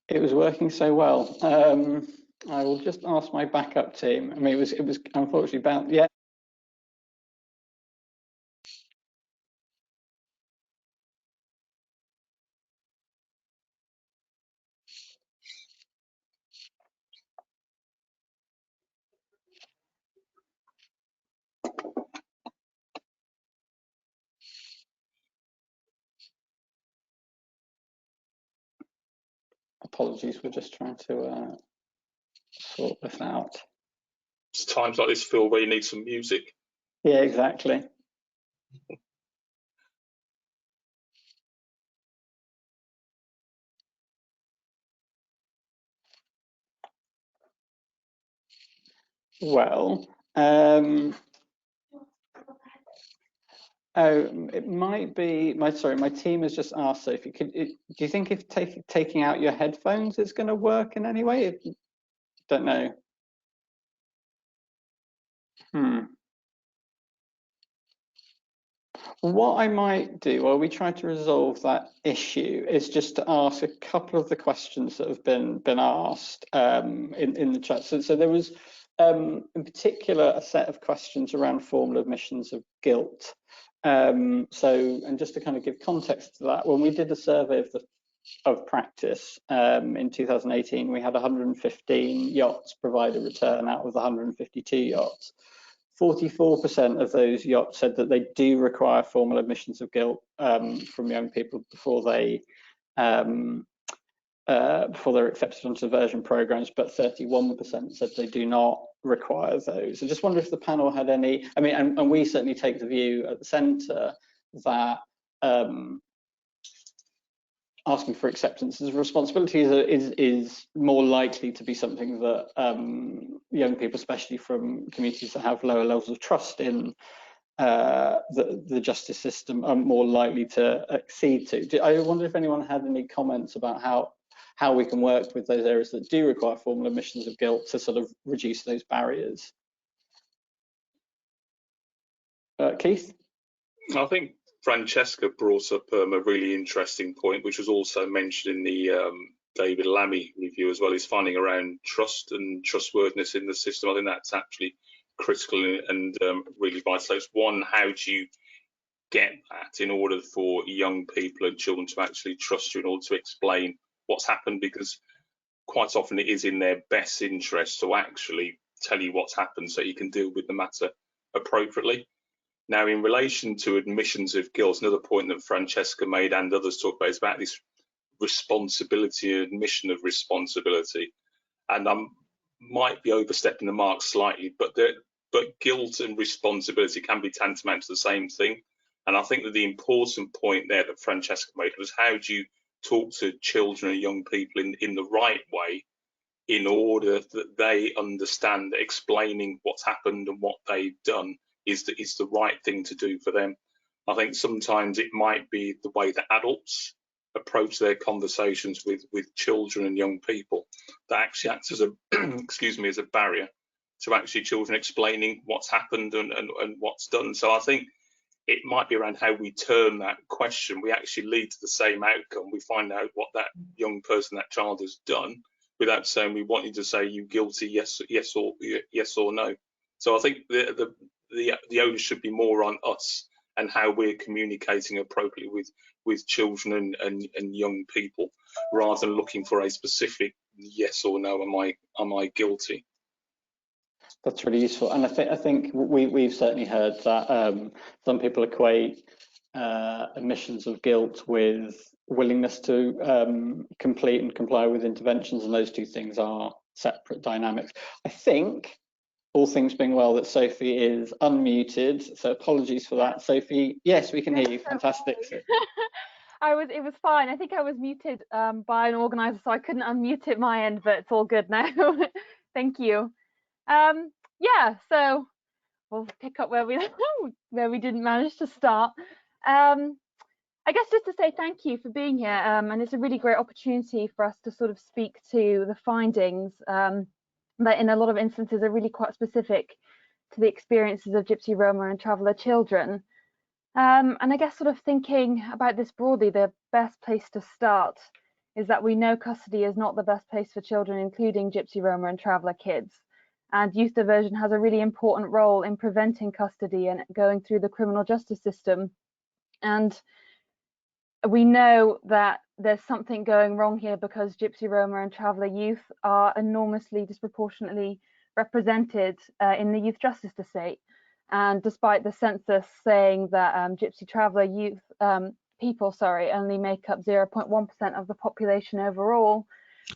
It was working so well. I will just ask my backup team. I mean, it was unfortunately bound. Yeah. Apologies, we're just trying to sort this out. It's times like this, Phil, where you need some music. Yeah, exactly. Well, it might be my team has just asked Sophie, do you think if taking out your headphones is going to work in any way? Don't know. What I might do while we try to resolve that issue is just to ask a couple of the questions that have been asked in the chat. So there was in particular a set of questions around formal admissions of guilt. And just to kind of give context to that, when we did a survey of practice in 2018, we had 115 yachts provide a return out of the 152 yachts. 44% of those yachts said that they do require formal admissions of guilt from young people before they're accepted onto diversion programs, but 31% said they do not require those. I just wonder if the panel had any. I mean, and we certainly take the view at the centre that asking for acceptance as a responsibility is more likely to be something that young people, especially from communities that have lower levels of trust in the justice system, are more likely to accede to. I wonder if anyone had any comments about how we can work with those areas that do require formal admissions of guilt to sort of reduce those barriers. Keith? I think Francesca brought up a really interesting point, which was also mentioned in the David Lammy review as well, is finding around trust and trustworthiness in the system. I think that's actually critical and really vital. So it's one, how do you get that in order for young people and children to actually trust you in order to explain what's happened, because quite often it is in their best interest to actually tell you what's happened so you can deal with the matter appropriately. Now, in relation to admissions of guilt, another point that Francesca made and others talk about is about this responsibility and admission of responsibility. And I might be overstepping the mark slightly, but guilt and responsibility can be tantamount to the same thing. And I think that the important point there that Francesca made was, how do you talk to children and young people in the right way in order that they understand that explaining what's happened and what they've done is the right thing to do for them. I think sometimes it might be the way that adults approach their conversations with children and young people that actually acts as a as a barrier to actually children explaining what's happened and what's done. So I think it might be around how we turn that question. We actually lead to the same outcome. We find out what that young person, that child, has done, without saying we want you to say you guilty, yes or no. So I think the onus should be more on us and how we're communicating appropriately with children and young people, rather than looking for a specific yes or no, am I guilty. That's really useful, and I think we've certainly heard that some people equate admissions of guilt with willingness to complete and comply with interventions, and those two things are separate dynamics. I think, all things being well, that Sophie is unmuted, so apologies for that. Sophie, yes, we can hear you. Fantastic. It was fine. I think I was muted by an organizer, so I couldn't unmute it my end, but it's all good now. Thank you. Yeah, so we'll pick up where we didn't manage to start. I guess just to say thank you for being here, and it's a really great opportunity for us to sort of speak to the findings that in a lot of instances are really quite specific to the experiences of Gypsy, Roma and Traveller children. And I guess sort of thinking about this broadly, the best place to start is that we know custody is not the best place for children, including Gypsy, Roma and Traveller kids. And youth diversion has a really important role in preventing custody and going through the criminal justice system. And we know that there's something going wrong here because Gypsy, Roma and Traveller youth are enormously disproportionately represented in the youth justice estate. And despite the census saying that Gypsy Traveller youth people only make up 0.1% of the population overall,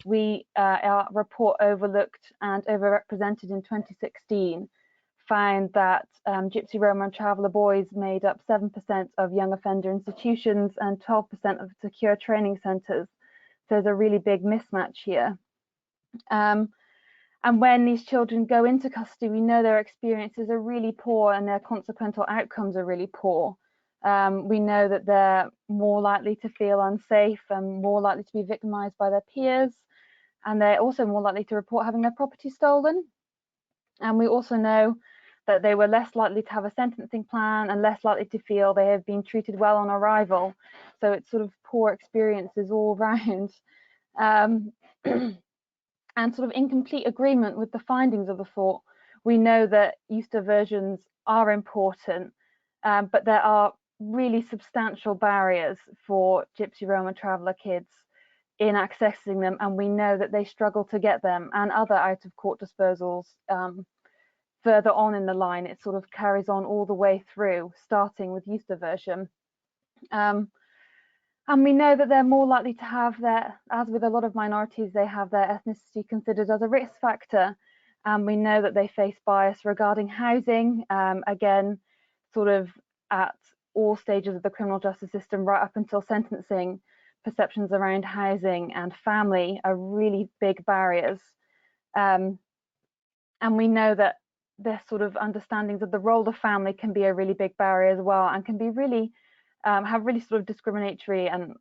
we, our report Overlooked and Overrepresented in 2016 found that Gypsy, Roma and Traveller boys made up 7% of young offender institutions and 12% of secure training centres. So there's a really big mismatch here. And when these children go into custody, we know their experiences are really poor and their consequential outcomes are really poor. We know that they're more likely to feel unsafe and more likely to be victimised by their peers. And they're also more likely to report having their property stolen. And we also know that they were less likely to have a sentencing plan and less likely to feel they have been treated well on arrival. So it's sort of poor experiences all round. And sort of in complete agreement with the findings of the report, we know that youth diversions are important, but there are really substantial barriers for Gypsy, Roma, Traveller kids in accessing them, and we know that they struggle to get them and other out-of-court disposals further on in the line. It sort of carries on all the way through, starting with youth diversion. And we know that they're more likely to have their, as with a lot of minorities, they have their ethnicity considered as a risk factor. And we know that they face bias regarding housing, again, sort of at all stages of the criminal justice system, right up until sentencing. Perceptions around housing and family are really big barriers. And we know that their sort of understandings of the role of family can be a really big barrier as well, and can be really have really sort of discriminatory and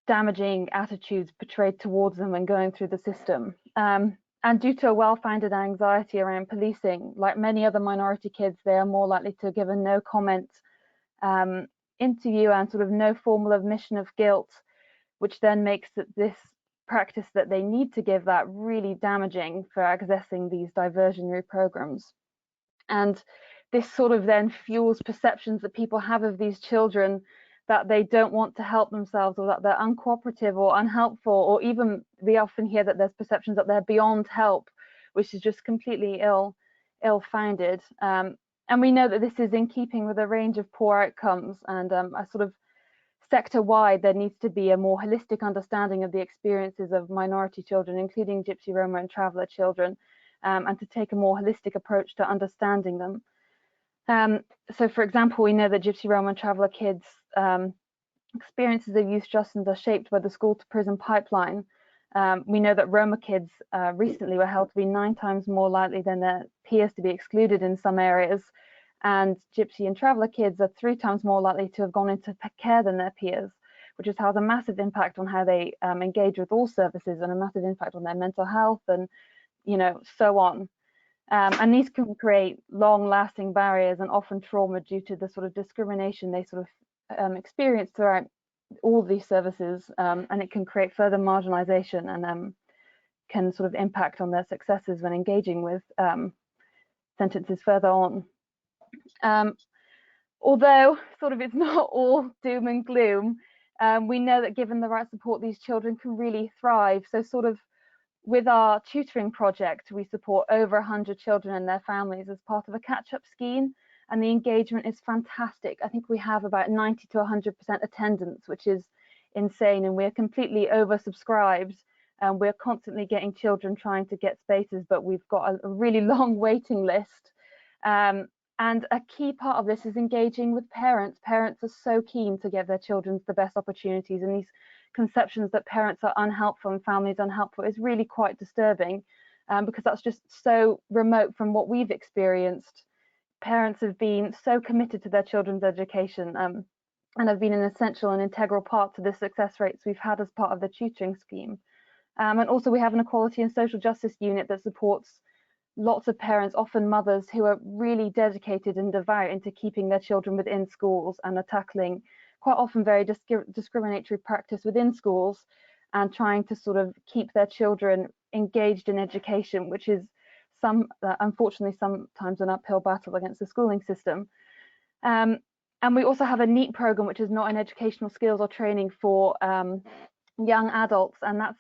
damaging attitudes portrayed towards them when going through the system. And due to a well-founded anxiety around policing, like many other minority kids, they are more likely to give a no comment interview and sort of no formal admission of guilt, which then makes this practice that they need to give that really damaging for accessing these diversionary programs. And this sort of then fuels perceptions that people have of these children, that they don't want to help themselves, or that they're uncooperative or unhelpful, or even we often hear that there's perceptions that they're beyond help, which is just completely ill-founded. And we know that this is in keeping with a range of poor outcomes, and a sort of sector-wide, there needs to be a more holistic understanding of the experiences of minority children, including Gypsy, Roma and Traveller children, and to take a more holistic approach to understanding them. So, for example, we know that Gypsy, Roma and Traveller kids' experiences of youth justice are shaped by the school to prison pipeline. We know that Roma kids recently were held to be 9 times more likely than their peers to be excluded in some areas, and Gypsy and Traveller kids are 3 times more likely to have gone into care than their peers, which has a massive impact on how they engage with all services, and a massive impact on their mental health, and so on. And these can create long-lasting barriers and often trauma due to the sort of discrimination they sort of experience throughout all these services, and it can create further marginalization and can sort of impact on their successes when engaging with sentences further on. Although sort of it's not all doom and gloom, we know that given the right support, these children can really thrive. So sort of with our tutoring project, we support over 100 children and their families as part of a catch-up scheme, and the engagement is fantastic. I think we have about 90 to 100% attendance, which is insane, and we're completely oversubscribed. And we're constantly getting children trying to get spaces, but we've got a really long waiting list. And a key part of this is engaging with parents. Parents are so keen to give their children the best opportunities, and these conceptions that parents are unhelpful and families unhelpful is really quite disturbing, because that's just so remote from what we've experienced. Parents have been so committed to their children's education, and have been an essential and integral part to the success rates we've had as part of the tutoring scheme. And also we have an equality and social justice unit that supports lots of parents, often mothers, who are really dedicated and devout into keeping their children within schools and are tackling quite often very discriminatory practice within schools and trying to sort of keep their children engaged in education, which is unfortunately sometimes an uphill battle against the schooling system. And we also have a NEAT program, which is not an educational skills or training for young adults, and that's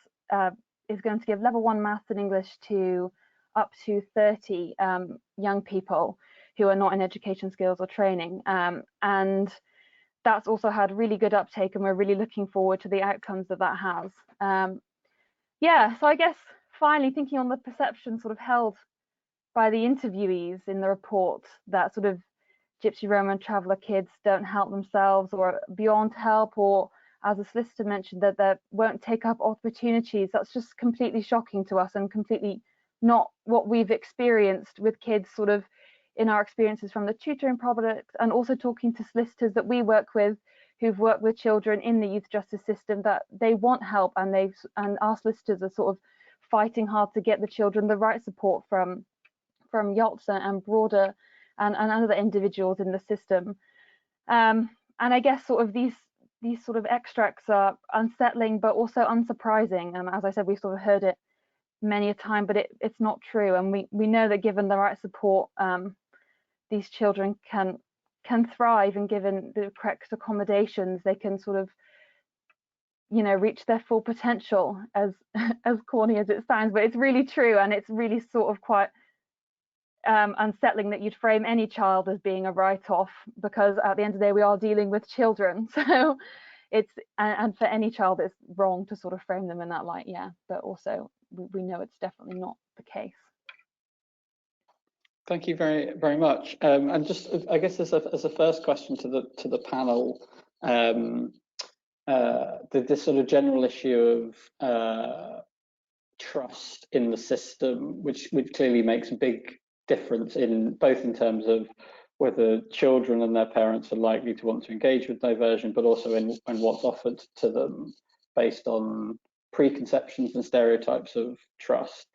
is going to give level 1 maths and English to up to 30 young people who are not in education skills or training, and that's also had really good uptake, and we're really looking forward to the outcomes that has. Yeah, so I guess finally thinking on the perception sort of held by the interviewees in the report that sort of Gypsy, Roma and Traveller kids don't help themselves or are beyond help, or as the solicitor mentioned, that they won't take up opportunities, that's just completely shocking to us and completely not what we've experienced with kids sort of in our experiences from the tutoring project, and also talking to solicitors that we work with who've worked with children in the youth justice system, that they want help, and our solicitors are sort of fighting hard to get the children the right support from YOTS and broader and other individuals in the system. And I guess sort of these sort of extracts are unsettling but also unsurprising. As I said, we've sort of heard it many a time, but it's not true. And we know that given the right support, these children can thrive, and given the correct accommodations, they can sort of, you know, reach their full potential, as corny as it sounds, but it's really true. And it's really sort of quite unsettling that you'd frame any child as being a write-off, because at the end of the day we are dealing with children, so it's and for any child it's wrong to sort of frame them in that light. Yeah, but also we know it's definitely not the case. Thank you very, very much. And just, I guess, as a first question to the panel, this sort of general issue of trust in the system, which clearly makes a big difference in both in terms of whether children and their parents are likely to want to engage with diversion, but also in what's offered to them based on preconceptions and stereotypes of trust.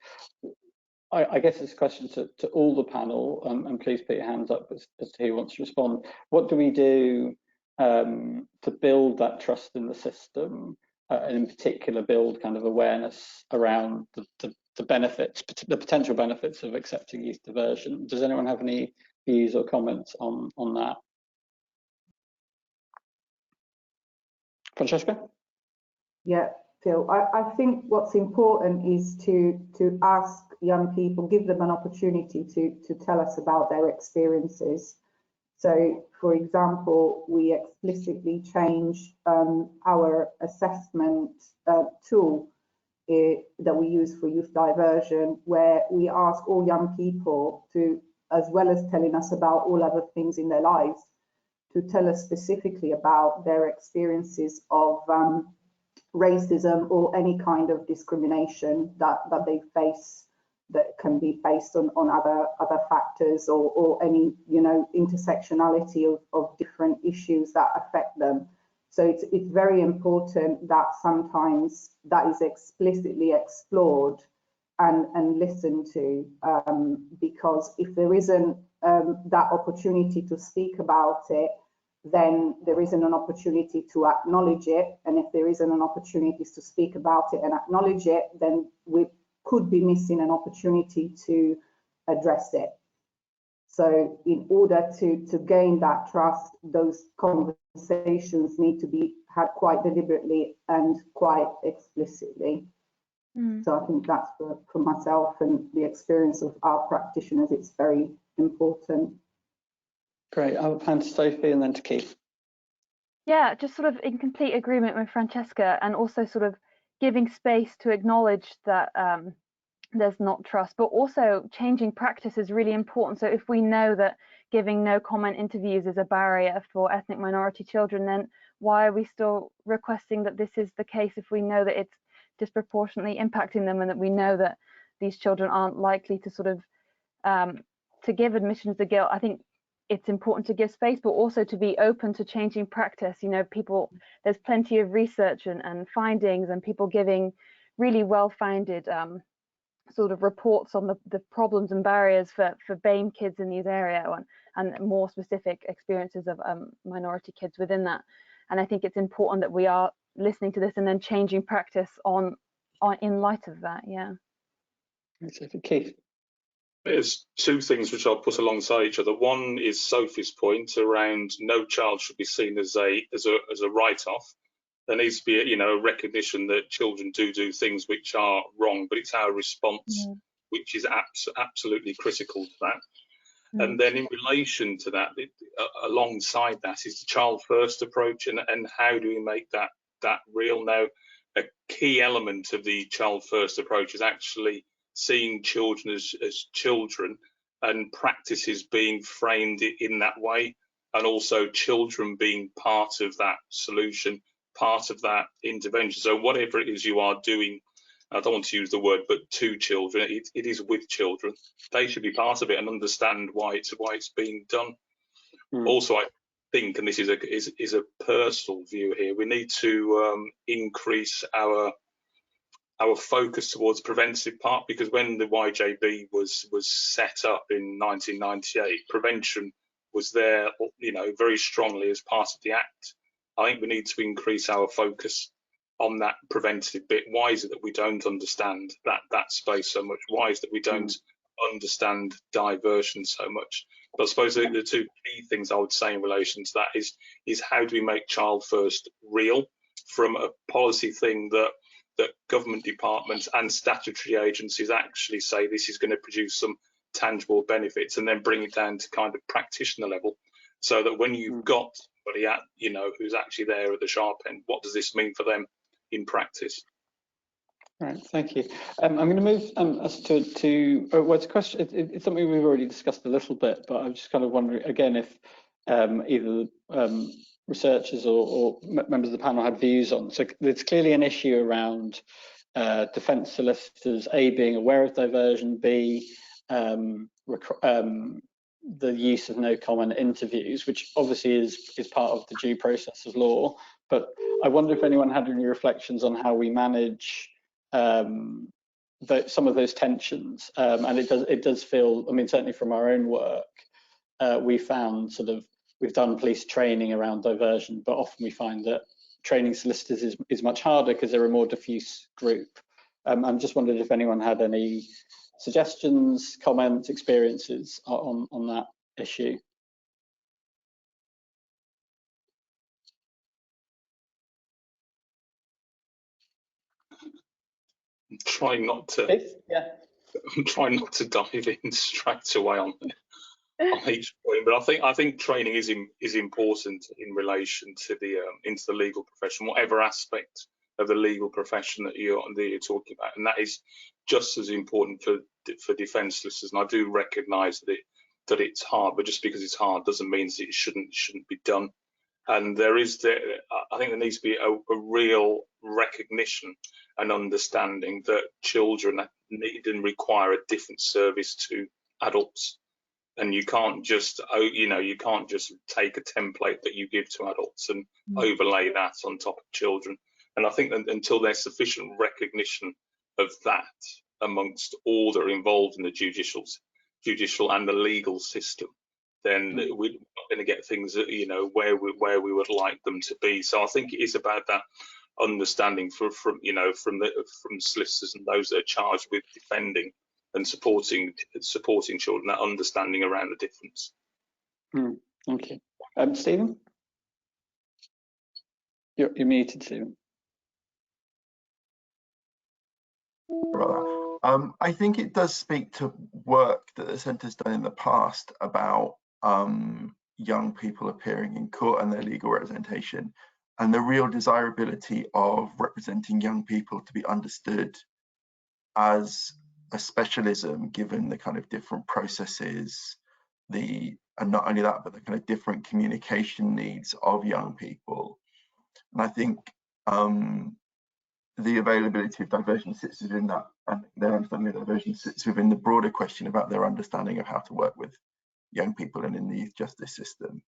I guess it's a question to all the panel, and please put your hands up as to who wants to respond. What do we do to build that trust in the system, and in particular build kind of awareness around the benefits, the potential benefits of accepting youth diversion? Does anyone have any views or comments on that? Francesca? Yeah, Phil, I think what's important is to ask young people, give them an opportunity to tell us about their experiences. So, for example, we explicitly changed our assessment tool that we use for youth diversion, where we ask all young people to, as well as telling us about all other things in their lives, to tell us specifically about their experiences of racism or any kind of discrimination that they face, that can be based on other factors, or any, you know, intersectionality of different issues that affect them. So it's very important that sometimes that is explicitly explored and listened to, because if there isn't that opportunity to speak about it, then there isn't an opportunity to acknowledge it. And if there isn't an opportunity to speak about it and acknowledge it, then we could be missing an opportunity to address it. So in order to gain that trust, those conversations need to be had quite deliberately and quite explicitly. So I think that's for myself and the experience of our practitioners, it's very important. Great. I'll hand to Sophie and then to Keith. Yeah, just sort of in complete agreement with Francesca, and also sort of giving space to acknowledge that there's not trust, but also changing practice is really important. So if we know that giving no comment interviews is a barrier for ethnic minority children, then why are we still requesting that this is the case if we know that it's disproportionately impacting them, and that we know that these children aren't likely to sort of to give admissions of guilt? I think it's important to give space, but also to be open to changing practice. You know, people, there's plenty of research and findings, and people giving really well-founded sort of reports on the problems and barriers for BAME kids in these areas, and more specific experiences of minority kids within that. And I think it's important that we are listening to this and then changing practice on in light of that. Yeah. Keith. There's two things which I'll put alongside each other. One is Sophie's point around no child should be seen as a write-off. There needs to be a recognition that children do things which are wrong, but it's our response which is absolutely critical to that. And then in relation to that, alongside that is the child first approach, and how do we make that real? Now, a key element of the child first approach is actually seeing children as children, and practices being framed in that way, and also children being part of that solution, part of that intervention. So whatever it is you are doing, I don't want to use the word, but to children, it is with children. They should be part of it and understand why it's being done. Also, I think, and this is a personal view here, we need to increase our focus towards preventive part, because when the YJB was set up in 1998, prevention was there, very strongly as part of the Act. I think we need to increase our focus on that preventative bit. Why is it that we don't understand that space so much? Why is it that we don't understand diversion so much? But I suppose the two key things I would say in relation to that is how do we make child first real, from a policy thing that government departments and statutory agencies actually say this is going to produce some tangible benefits, and then bring it down to kind of practitioner level, so that when you've got somebody who's actually there at the sharp end, what does this mean for them in practice? Right, thank you. I'm going to move us to what's a question. It's something we've already discussed a little bit, but I'm just kind of wondering again if either researchers or members of the panel had views on. So there's clearly an issue around defence solicitors, A, being aware of diversion, B, the use of no comment interviews, which obviously is part of the due process of law. But I wonder if anyone had any reflections on how we manage some of those tensions. And it does feel, I mean, certainly from our own work, we found we've done police training around diversion, but often we find that training solicitors is much harder because they're a more diffuse group. I'm just wondering if anyone had any suggestions, comments, experiences on that issue. I'm trying not to dive in straight away on each point, but I think training is important in relation to into the legal profession, whatever aspect of the legal profession that you're talking about, and that is just as important for defence solicitors. And I do recognise that it's hard, but just because it's hard doesn't mean that it shouldn't be done. And I think there needs to be a real recognition and understanding that children need and require a different service to adults. And you can't just take a template that you give to adults and overlay that on top of children. And I think that until there's sufficient recognition of that amongst all that are involved in the judicial and the legal system, then we're not going to get things where we would like them to be. So I think it is about that understanding from solicitors and those that are charged with defending and supporting children, that understanding around the difference. Thank you. Stephen? You're muted, Stephen. I think it does speak to work that the centre's done in the past about young people appearing in court and their legal representation, and the real desirability of representing young people to be understood as a specialism, given the kind of different processes, and not only that, but the kind of different communication needs of young people. And I think the availability of diversion sits within that, and their understanding of diversion sits within the broader question about their understanding of how to work with young people and in the youth justice system.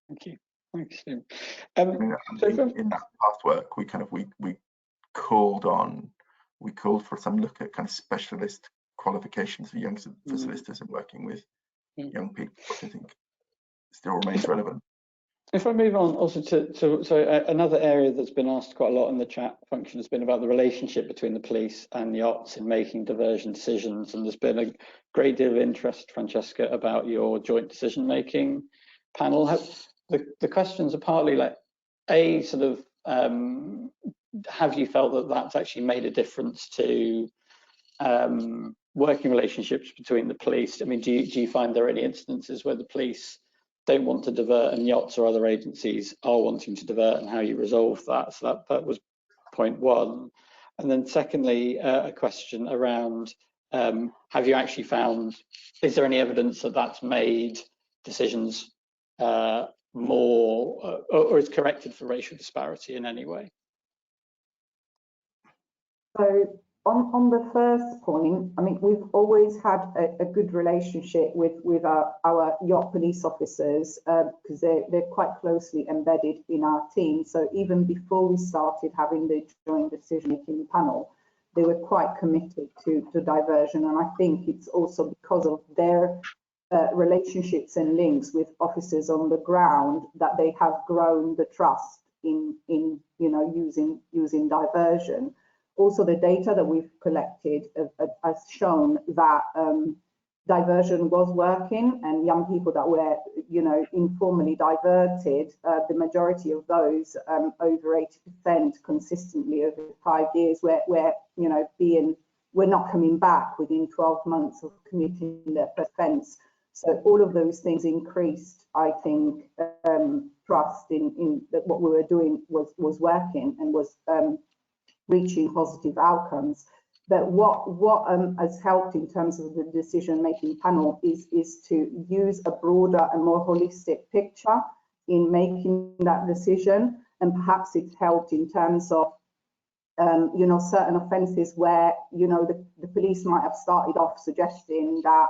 Thank you. Thanks, Steve. In that past work, we called for some look at kind of specialist qualifications for young solicitors and working with young people, which I think still remains relevant. If I move on also to another area that's been asked quite a lot in the chat function has been about the relationship between the police and yachts in making diversion decisions, and there's been a great deal of interest, Francesca, about your joint decision making panel. The questions are partly like, sort of, have you felt that that's actually made a difference to working relationships between the police? I mean, do you find there are any instances where the police don't want to divert and yachts or other agencies are wanting to divert, and how you resolve that? So that was point one. And then secondly, a question around, have you actually found, is there any evidence that that's made decisions more, or is corrected for racial disparity in any way? So on the first point, I mean, we've always had a good relationship with our yacht police officers because they're quite closely embedded in our team. So even before we started having the joint decision-making panel, they were quite committed to diversion. And I think it's also because of their relationships and links with officers on the ground that they have grown the trust in using diversion. Also, the data that we've collected has shown that diversion was working, and young people that were, informally diverted, the majority of those, over 80% consistently over 5 years, were not coming back within 12 months of committing their offence. So all of those things increased, I think, trust in that what we were doing was working and was reaching positive outcomes. But what has helped in terms of the decision-making panel is to use a broader and more holistic picture in making that decision. And perhaps it's helped in terms of certain offences where the police might have started off suggesting that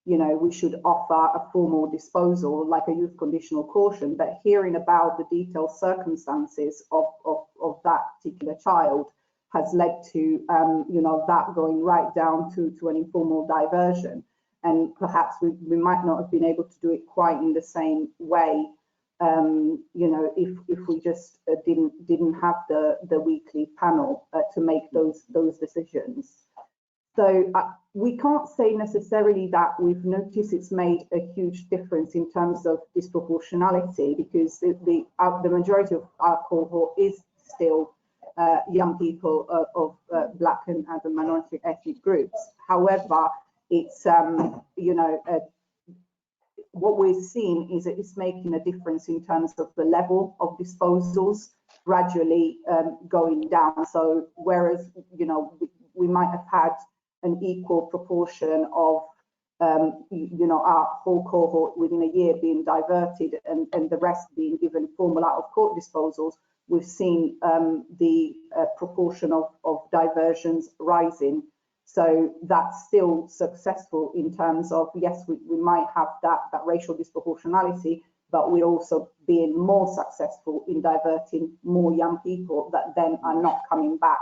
we should offer a formal disposal like a youth conditional caution, but hearing about the detailed circumstances of that particular child has led to that going right down to an informal diversion. And perhaps we might not have been able to do it quite in the same way if we just didn't have the weekly panel to make those decisions. So we can't say necessarily that we've noticed it's made a huge difference in terms of disproportionality, because the majority of our cohort is still young people of Black and other minority ethnic groups. However, it's what we're seeing is it's making a difference in terms of the level of disposals gradually going down. So whereas we might have had an equal proportion of our whole cohort within a year being diverted and the rest being given formal out of court disposals, we've seen the proportion of diversions rising. So that's still successful in terms of, yes, we might have that racial disproportionality, but we're also being more successful in diverting more young people that then are not coming back.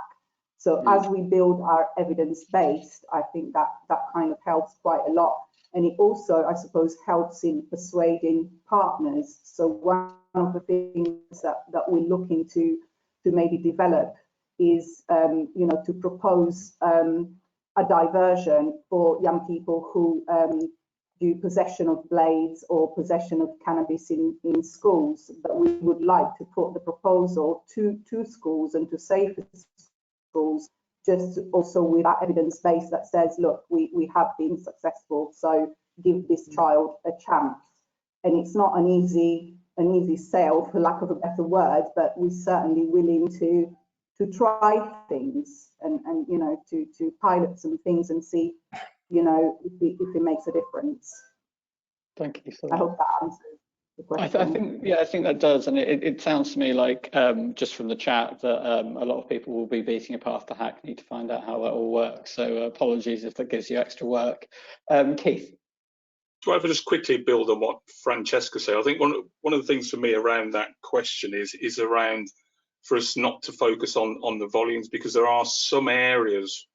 So as we build our evidence-based, I think that kind of helps quite a lot. And it also, I suppose, helps in persuading partners. So one of the things that we're looking to maybe develop is, to propose a diversion for young people who do possession of blades or possession of cannabis in schools. But we would like to put the proposal to schools and to safe schools, just also with that evidence base that says, look, we have been successful, so give this child a chance. and it's not an easy sale, for lack of a better word, but we're certainly willing to try things and you know, to pilot some things and see, you know, if it makes a difference. Thank you for that. I hope that answers the question. I think that does, and it sounds to me like just from the chat that a lot of people will be beating a path to Hackney to find out how that all works. So apologies if that gives you extra work. Keith. So if I just quickly build on what Francesca said, I think one of the things for me around that question is around for us not to focus on the volumes, because there are some areas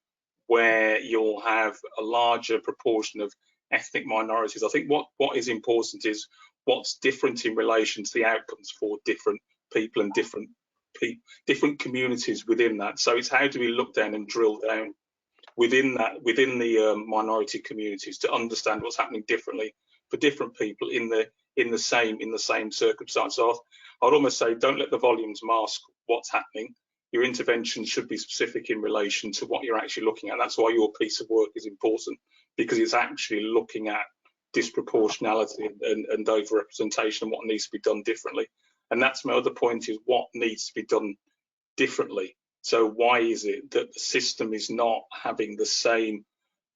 where you'll have a larger proportion of ethnic minorities. I think what is important is what's different in relation to the outcomes for different people and different communities within that. So it's how do we look down and drill down within the minority communities to understand what's happening differently for different people in the same circumstance. So I'd almost say don't let the volumes mask what's happening. Your intervention should be specific in relation to what you're actually looking at. That's why your piece of work is important, because it's actually looking at disproportionality and overrepresentation and what needs to be done differently. And that's my other point, is what needs to be done differently. So why is it that the system is not having the same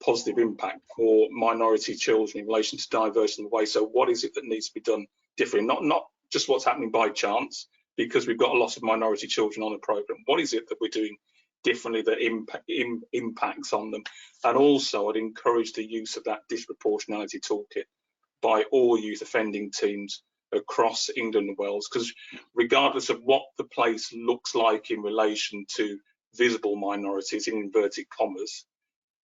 positive impact for minority children in relation to diversion away? So what is it that needs to be done differently? Not just what's happening by chance, because we've got a lot of minority children on the programme. What is it that we're doing differently that impacts on them? And also I'd encourage the use of that disproportionality toolkit by all youth offending teams across England and Wales, because regardless of what the place looks like in relation to visible minorities, in inverted commas,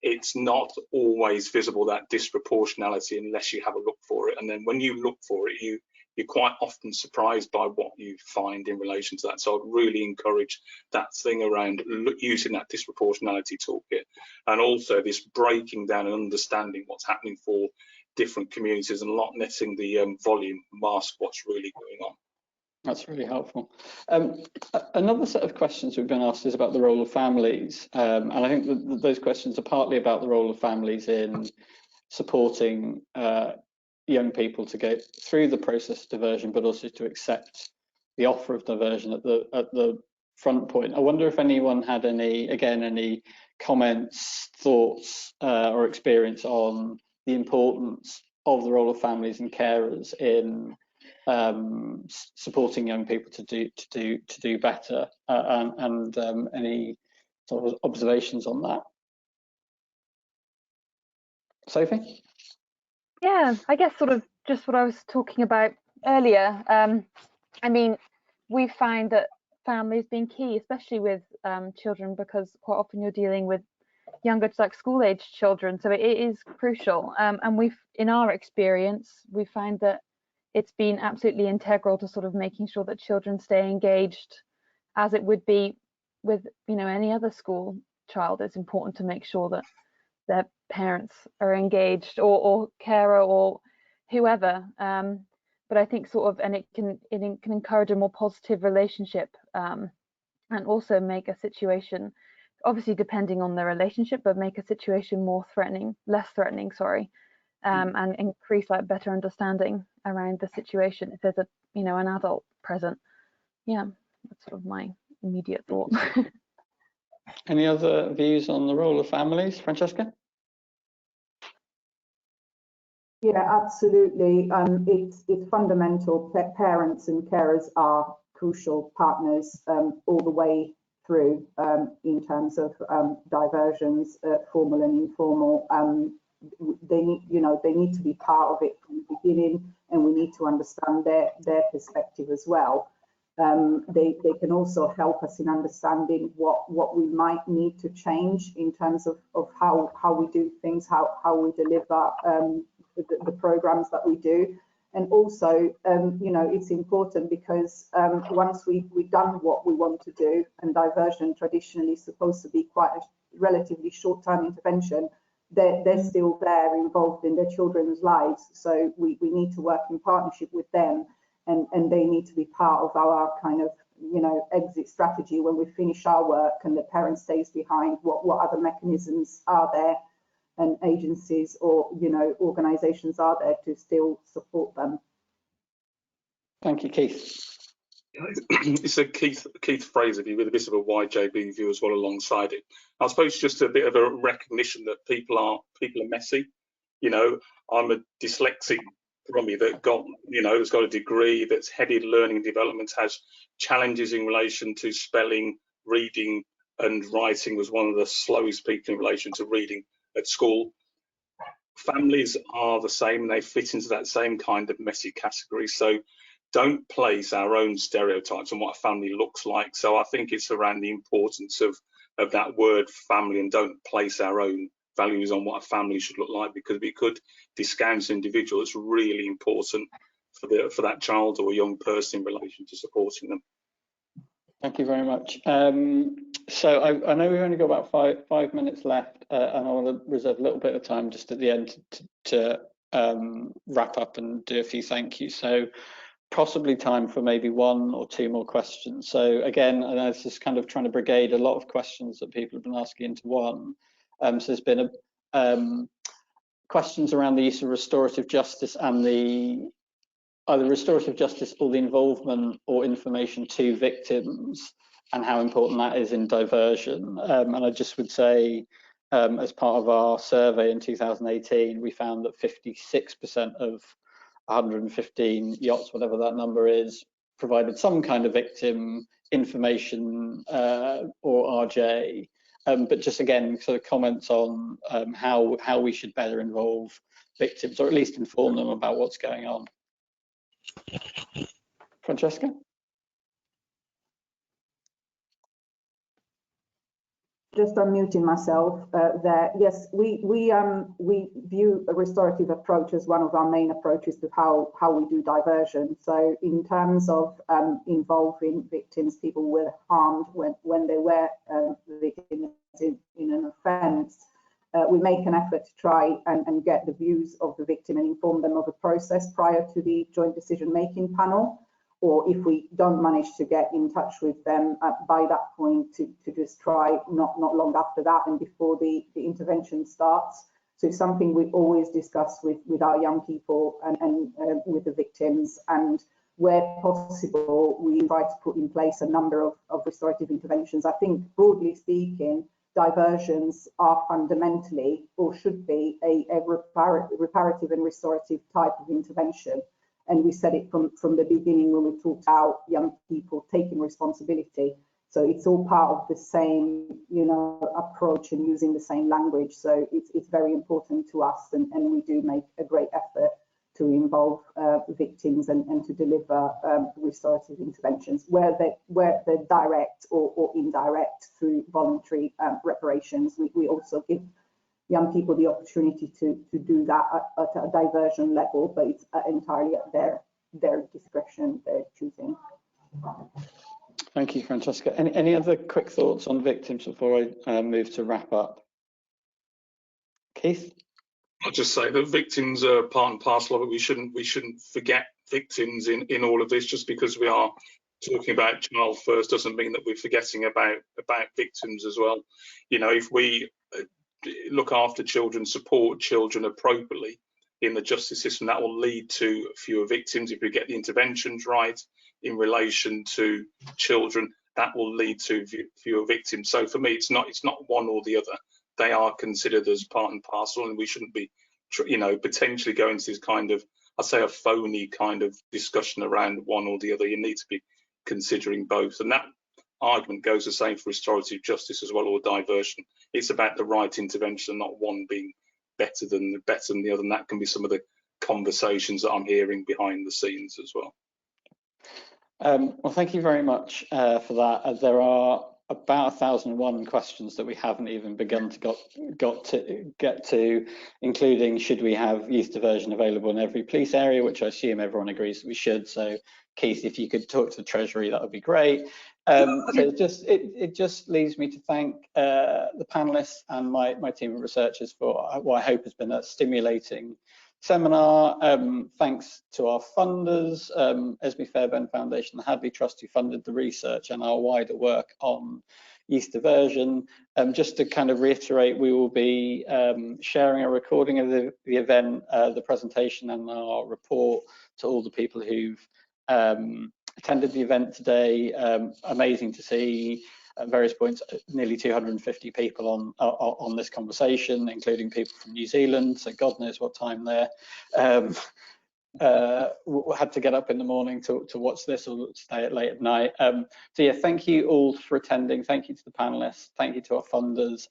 it's not always visible, that disproportionality, unless you have a look for it. And then when you look for it, you're quite often surprised by what you find in relation to that. So I'd really encourage that thing around using that disproportionality toolkit, and also this breaking down and understanding what's happening for different communities and not letting the volume mask what's really going on. That's really helpful. Another set of questions we've been asked is about the role of families, and I think that those questions are partly about the role of families in supporting young people to go through the process of diversion, but also to accept the offer of diversion at the front point. I wonder if anyone had any comments, thoughts, or experience on the importance of the role of families and carers in supporting young people to do better, and any sort of observations on that. Sophie? Yeah, I guess sort of just what I was talking about earlier. I mean, we find that families being key, especially with children, because quite often you're dealing with younger, like school-age children, so it is crucial. And in our experience, we find that it's been absolutely integral to sort of making sure that children stay engaged, as it would be with, you know, any other school child. It's important to make sure that their parents are engaged, or carer, or whoever. But I think sort of, and it can encourage a more positive relationship, and also make a situation, obviously depending on the relationship, but make a situation less threatening, sorry, and increase like better understanding around the situation if there's an adult present. Yeah, that's sort of my immediate thoughts. Any other views on the role of families, Francesca? Yeah, absolutely. It's fundamental. Parents and carers are crucial partners all the way through in terms of diversions, formal and informal. They need to be part of it from the beginning, and we need to understand their perspective as well. They can also help us in understanding what we might need to change in terms of how we do things, how we deliver the programs that we do. And also, it's important because once we've done what we want to do, and diversion traditionally is supposed to be quite a relatively short-term intervention, they're still there, involved in their children's lives. So we need to work in partnership with them, and they need to be part of our kind of, exit strategy when we finish our work and the parent stays behind. What other mechanisms are there, and agencies or organizations are there to still support them? Thank you, Keith. It's a Keith Fraser view with a bit of a YJB view as well alongside it. I suppose just a bit of a recognition that people are messy. You know, I'm a dyslexic Romy that got, you know, that's got a degree, that's headed learning and development, has challenges in relation to spelling, reading and writing, was one of the slowest people in relation to reading at school. Families are the same, they fit into that same kind of messy category. So don't place our own stereotypes on what a family looks like. So I think it's around the importance of that word family, and don't place our own values on what a family should look like, because we could discount an individual. It's really important for that child or young person in relation to supporting them. Thank you very much. So I know we've only got about five minutes left, and I want to reserve a little bit of time just at the end to wrap up and do a few thank yous. So possibly time for maybe one or two more questions. So again, and I was just kind of trying to brigade a lot of questions that people have been asking into one. So there's been questions around the use of restorative justice and either restorative justice or the involvement or information to victims, and how important that is in diversion. And I just would say, as part of our survey in 2018, we found that 56% of 115 yachts, whatever that number is, provided some kind of victim information or RJ. But just again, sort of comments on how we should better involve victims, or at least inform them about what's going on. Francesca? Just unmuting myself there. Yes, we view a restorative approach as one of our main approaches to how we do diversion. So in terms of involving victims, people were harmed when they were victims in an offence, we make an effort to try and get the views of the victim and inform them of the process prior to the joint decision-making panel. Or if we don't manage to get in touch with them by that point, to just try not long after that and before the intervention starts. So it's something we always discuss with our young people and with the victims, and where possible, we try to put in place a number of restorative interventions. I think, broadly speaking, diversions are fundamentally, or should be, a reparative and restorative type of intervention. And we said it from the beginning when we talked about young people taking responsibility. So it's all part of the same, you know, approach and using the same language. So it's very important to us, and we do make a great effort to involve victims and to deliver restorative interventions, where they're direct or indirect through voluntary reparations. We also give young people the opportunity to do that at a diversion level, but it's entirely at their discretion, their choosing. Thank you, Francesca. Any other quick thoughts on victims before I move to wrap up? Keith? I'll just say that victims are part and parcel of it. We shouldn't forget victims in all of this. Just because we are talking about child first doesn't mean that we're forgetting about victims as well. You know, if we look after children, support children appropriately in the justice system, that will lead to fewer victims. If we get the interventions right in relation to children, that will lead to fewer victims. So for me, it's not one or the other. They are considered as part and parcel, and we shouldn't be, you know, potentially going to this kind of, I'd say, a phony kind of discussion around one or the other. You need to be considering both, and that argument goes the same for restorative justice as well, or diversion. It's about the right intervention, not one being better than the other, and that can be some of the conversations that I'm hearing behind the scenes as well. Well, thank you very much for that. There are about 1,001 questions that we haven't even begun to get to, including should we have youth diversion available in every police area, which I assume everyone agrees that we should. So Keith, if you could talk to the Treasury, that would be great. So it just leaves me to thank the panelists and my team of researchers for what I hope has been a stimulating seminar. Thanks to our funders, Esme Fairbairn Foundation, the Hadley Trust, who funded the research and our wider work on youth diversion. Just to kind of reiterate, we will be sharing a recording of the event, the presentation and our report to all the people who've attended the event today. Amazing to see at various points nearly 250 people on this conversation, including people from New Zealand, so God knows what time there. Had to get up in the morning to watch this or stay late at night. So yeah, thank you all for attending. Thank you to the panelists. Thank you to our funders.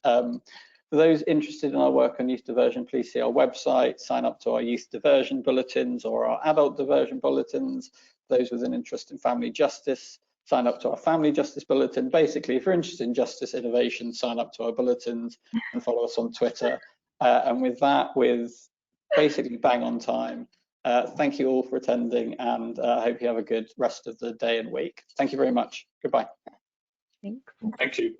For those interested in our work on youth diversion, please see our website, sign up to our youth diversion bulletins or our adult diversion bulletins. Those with an interest in family justice, sign up to our family justice bulletin. Basically, if you're interested in justice innovation, sign up to our bulletins and follow us on Twitter. And with that, with basically bang on time, thank you all for attending, and I hope you have a good rest of the day and week. Thank you very much. Goodbye. Thanks. Thank you.